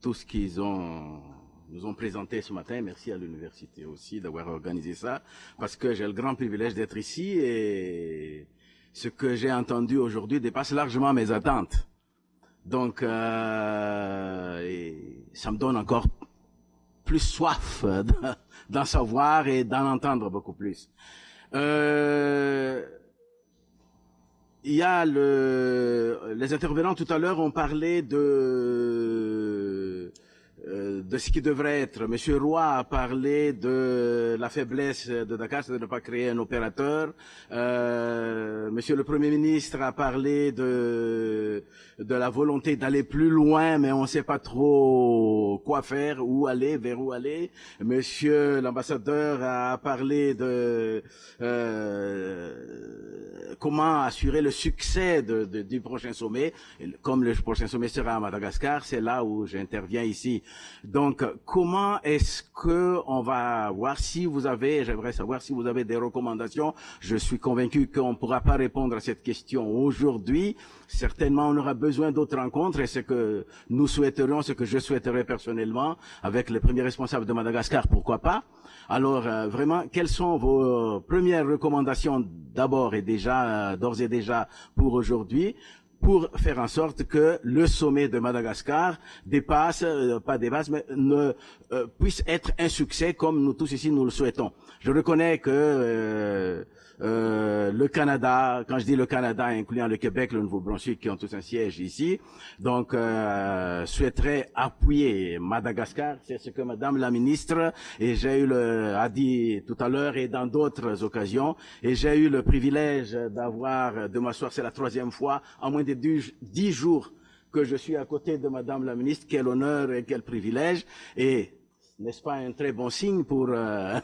tout ce qu'ils nous ont présenté ce matin. Merci à l'université aussi d'avoir organisé ça, parce que j'ai le grand privilège d'être ici et ce que j'ai entendu aujourd'hui dépasse largement mes attentes. Donc, ça me donne encore plus soif d'en savoir et d'en entendre beaucoup plus. Il y a les intervenants tout à l'heure ont parlé de de ce qui devrait être. Monsieur Roy a parlé de la faiblesse de Dakar, c'est de ne pas créer un opérateur. Monsieur le Premier ministre a parlé de la volonté d'aller plus loin, mais on ne sait pas trop quoi faire, où aller, vers où aller. Monsieur l'ambassadeur a parlé de comment assurer le succès du prochain sommet. Comme le prochain sommet sera à Madagascar, c'est là où j'interviens ici. Donc, comment est-ce que on va voir si vous avez, j'aimerais savoir si vous avez des recommandations. Je suis convaincu qu'on ne pourra pas répondre à cette question aujourd'hui. Certainement, on aura besoin d'autres rencontres et ce que nous souhaiterions, ce que je souhaiterais personnellement, avec les premiers responsables de Madagascar, pourquoi pas. Alors, vraiment, quelles sont vos premières recommandations d'abord et déjà, d'ores et déjà pour aujourd'hui, pour faire en sorte que le sommet de Madagascar dépasse, pas dépasse, mais puisse être un succès comme nous tous ici nous le souhaitons. Je reconnais que le Canada, quand je dis le Canada, incluant le Québec, le Nouveau-Brunswick, qui ont tous un siège ici, donc souhaiterait appuyer Madagascar. C'est ce que Madame la ministre et a dit tout à l'heure et dans d'autres occasions. Et j'ai eu le privilège de m'asseoir, c'est la 3e fois, en moins de 10 jours que je suis à côté de Madame la ministre. Quel honneur et quel privilège. Et n'est-ce pas un très bon signe pour la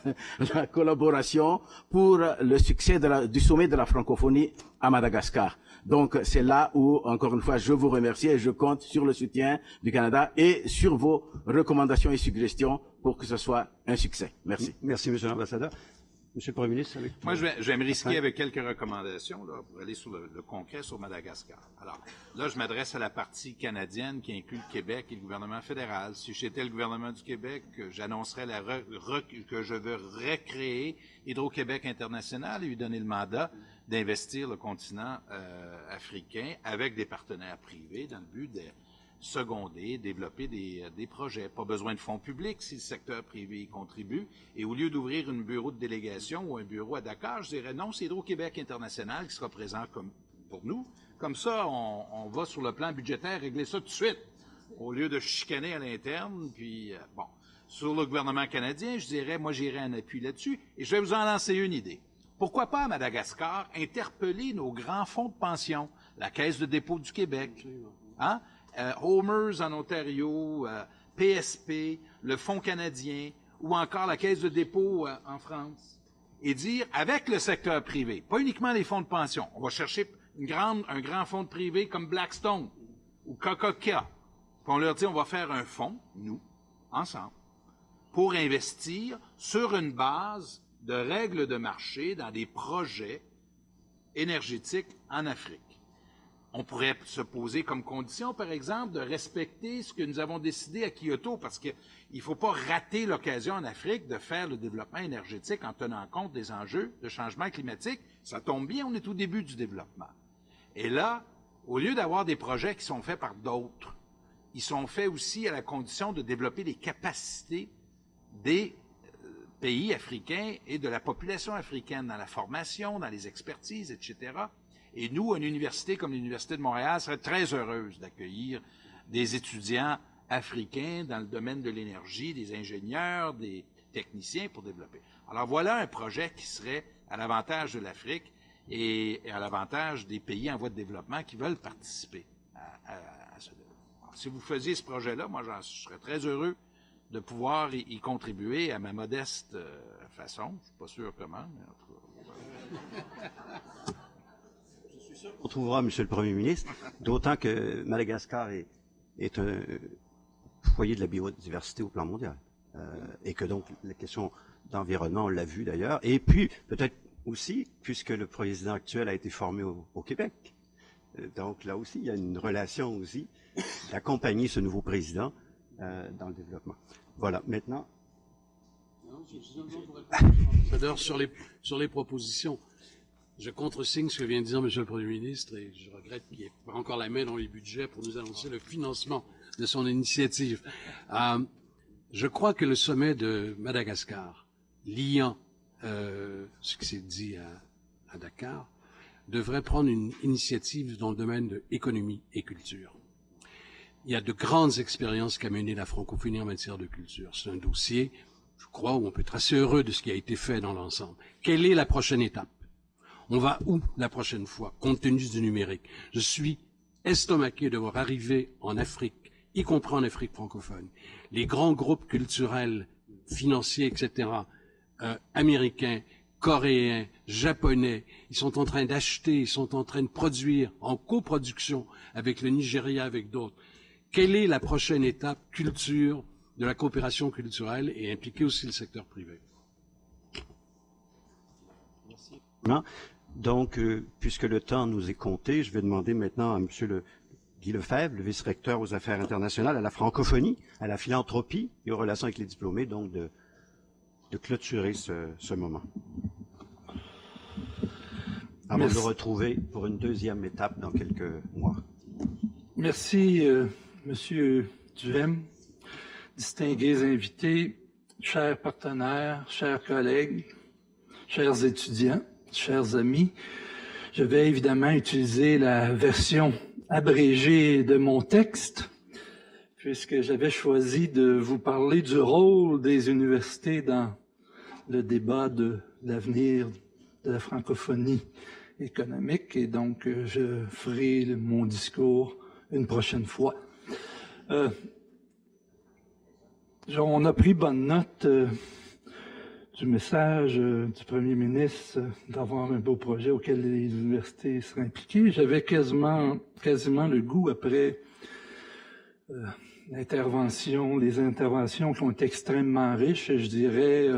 collaboration, pour le succès du sommet de la francophonie à Madagascar. Donc c'est là où, encore une fois, je vous remercie et je compte sur le soutien du Canada et sur vos recommandations et suggestions pour que ce soit un succès. Merci. Merci, Monsieur l'ambassadeur. Monsieur le Premier ministre, avec moi, je vais me risquer avec quelques recommandations là, pour aller sur le concret sur Madagascar. Alors, là, je m'adresse à la partie canadienne qui inclut le Québec et le gouvernement fédéral. Si j'étais le gouvernement du Québec, j'annoncerais que je veux recréer Hydro-Québec International et lui donner le mandat d'investir le continent africain avec des partenaires privés dans le but de seconder, développer des projets. Pas besoin de fonds publics si le secteur privé y contribue. Et au lieu d'ouvrir un bureau de délégation ou un bureau à Dakar, je dirais non, c'est Hydro-Québec International qui sera présent pour nous. Comme ça, on va sur le plan budgétaire régler ça tout de suite, au lieu de chicaner à l'interne. Puis, bon, sur le gouvernement canadien, je dirais, moi, j'irai un appui là-dessus. Et je vais vous en lancer une idée. Pourquoi pas à Madagascar interpeller nos grands fonds de pension, la Caisse de dépôt du Québec, hein? Homers en Ontario, PSP, le Fonds canadien ou encore la Caisse de dépôt en France, et dire, avec le secteur privé, pas uniquement les fonds de pension, on va chercher un grand fonds de privé comme Blackstone ou Coca-Cola, puis on leur dit, on va faire un fonds, nous, ensemble, pour investir sur une base de règles de marché dans des projets énergétiques en Afrique. On pourrait se poser comme condition, par exemple, de respecter ce que nous avons décidé à Kyoto, parce qu'il ne faut pas rater l'occasion en Afrique de faire le développement énergétique en tenant compte des enjeux de changement climatique. Ça tombe bien, on est au début du développement. Et là, au lieu d'avoir des projets qui sont faits par d'autres, ils sont faits aussi à la condition de développer les capacités des pays africains et de la population africaine dans la formation, dans les expertises, etc. Et nous, une université comme l'Université de Montréal serait très heureuse d'accueillir des étudiants africains dans le domaine de l'énergie, des ingénieurs, des techniciens pour développer. Alors voilà un projet qui serait à l'avantage de l'Afrique et à l'avantage des pays en voie de développement qui veulent participer à ce développement. Alors, si vous faisiez ce projet-là, moi je serais très heureux de pouvoir y contribuer à ma modeste façon. Je ne suis pas sûr comment, mais en tout cas... On trouvera, Monsieur le Premier ministre, d'autant que Madagascar est un foyer de la biodiversité au plan mondial. Et que donc, la question d'environnement, on l'a vu d'ailleurs. Et puis, peut-être aussi, puisque le président actuel a été formé au Québec. Donc, là aussi, il y a une relation aussi d'accompagner ce nouveau président dans le développement. Voilà, maintenant... J'adore sur les propositions. Je contresigne ce que vient de dire M. le Premier ministre et je regrette qu'il n'y ait pas encore la main dans les budgets pour nous annoncer le financement de son initiative. Je crois que le sommet de Madagascar, liant ce qui s'est dit à Dakar, devrait prendre une initiative dans le domaine de économie et culture. il y a de grandes expériences qu'a mené la francophonie en matière de culture. C'est un dossier, je crois, où on peut être assez heureux de ce qui a été fait dans l'ensemble. Quelle est la prochaine étape? On va où la prochaine fois, compte tenu du numérique? Je suis estomaqué de voir arriver en Afrique, y compris en Afrique francophone, les grands groupes culturels, financiers, etc., américains, coréens, japonais, ils sont en train d'acheter, ils sont en train de produire en coproduction avec le Nigeria, avec d'autres. Quelle est la prochaine étape culture de la coopération culturelle et impliquer aussi le secteur privé? Merci. Donc, puisque le temps nous est compté, je vais demander maintenant à M. Guy Lefebvre, le vice-recteur aux affaires internationales, à la francophonie, à la philanthropie et aux relations avec les diplômés, donc de clôturer ce moment. Avant de le retrouver pour une deuxième étape dans quelques mois. Merci, Monsieur Duhem, distingués invités, chers partenaires, chers collègues, chers étudiants, chers amis. Je vais évidemment utiliser la version abrégée de mon texte, puisque j'avais choisi de vous parler du rôle des universités dans le débat de l'avenir de la francophonie économique, et donc je ferai mon discours une prochaine fois. On a pris bonne note du message du Premier ministre d'avoir un beau projet auquel les universités seraient impliquées. J'avais quasiment le goût, après les interventions qui ont été extrêmement riches, je dirais,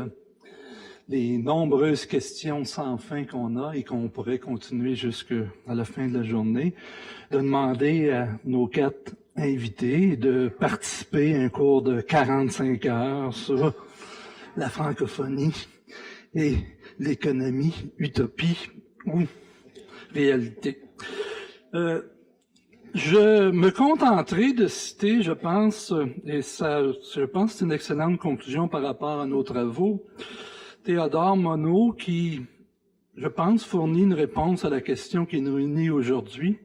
les nombreuses questions sans fin qu'on a et qu'on pourrait continuer jusqu'à la fin de la journée, de demander à nos 4 invités de participer à un cours de 45 heures sur la francophonie et l'économie, utopie ou réalité. Je me contenterai de citer, je pense que c'est une excellente conclusion par rapport à nos travaux, Théodore Monod, qui, je pense, fournit une réponse à la question qui nous réunit aujourd'hui,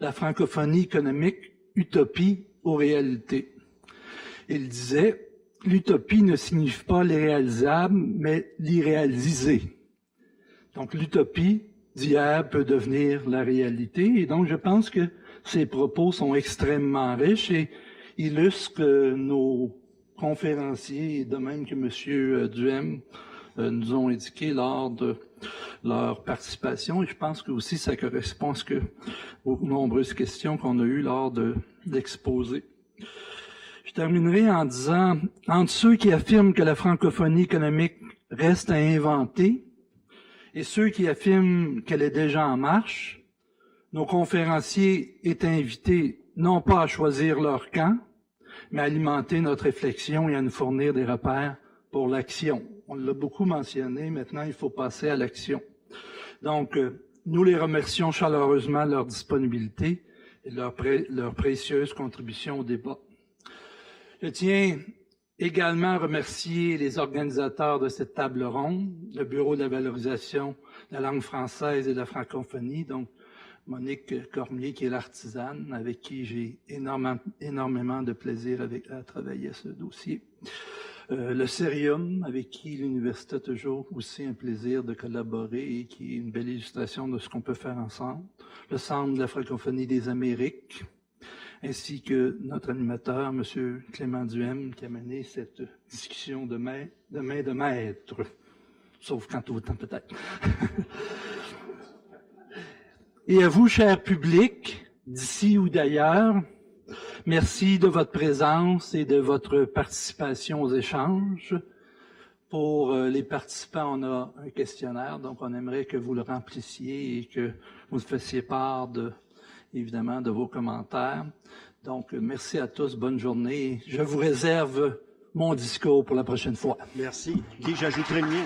la francophonie économique, utopie ou réalité. Il disait, l'utopie ne signifie pas l'irréalisable, mais l'irréalisé. Donc l'utopie d'hier peut devenir la réalité, et donc je pense que ces propos sont extrêmement riches et illustrent que nos conférenciers, de même que M. Duhem, nous ont indiqué lors de leur participation, et je pense que aussi ça correspond aux nombreuses questions qu'on a eues lors de l'exposé. Je terminerai en disant, entre ceux qui affirment que la francophonie économique reste à inventer et ceux qui affirment qu'elle est déjà en marche, nos conférenciers étaient invités non pas à choisir leur camp, mais à alimenter notre réflexion et à nous fournir des repères pour l'action. On l'a beaucoup mentionné, maintenant il faut passer à l'action. Donc, nous les remercions chaleureusement de leur disponibilité et de leur précieuse contribution au débat. Je tiens également à remercier les organisateurs de cette table ronde, le Bureau de la valorisation de la langue française et de la francophonie, donc Monique Cormier, qui est l'artisane, avec qui j'ai énormément de plaisir à travailler à ce dossier. Le Cerium, avec qui l'Université a toujours aussi un plaisir de collaborer et qui est une belle illustration de ce qu'on peut faire ensemble. Le Centre de la francophonie des Amériques, ainsi que notre animateur, M. Clément Duhem, qui a mené cette discussion de main de maître, sauf quand tout le temps peut-être. Et à vous, cher public, d'ici ou d'ailleurs, merci de votre présence et de votre participation aux échanges. Pour les participants, on a un questionnaire, donc on aimerait que vous le remplissiez et que vous fassiez part, évidemment, de vos commentaires. Donc, merci à tous, bonne journée. Je vous réserve mon discours pour la prochaine fois. Merci. Qui j'ajouterai le mien.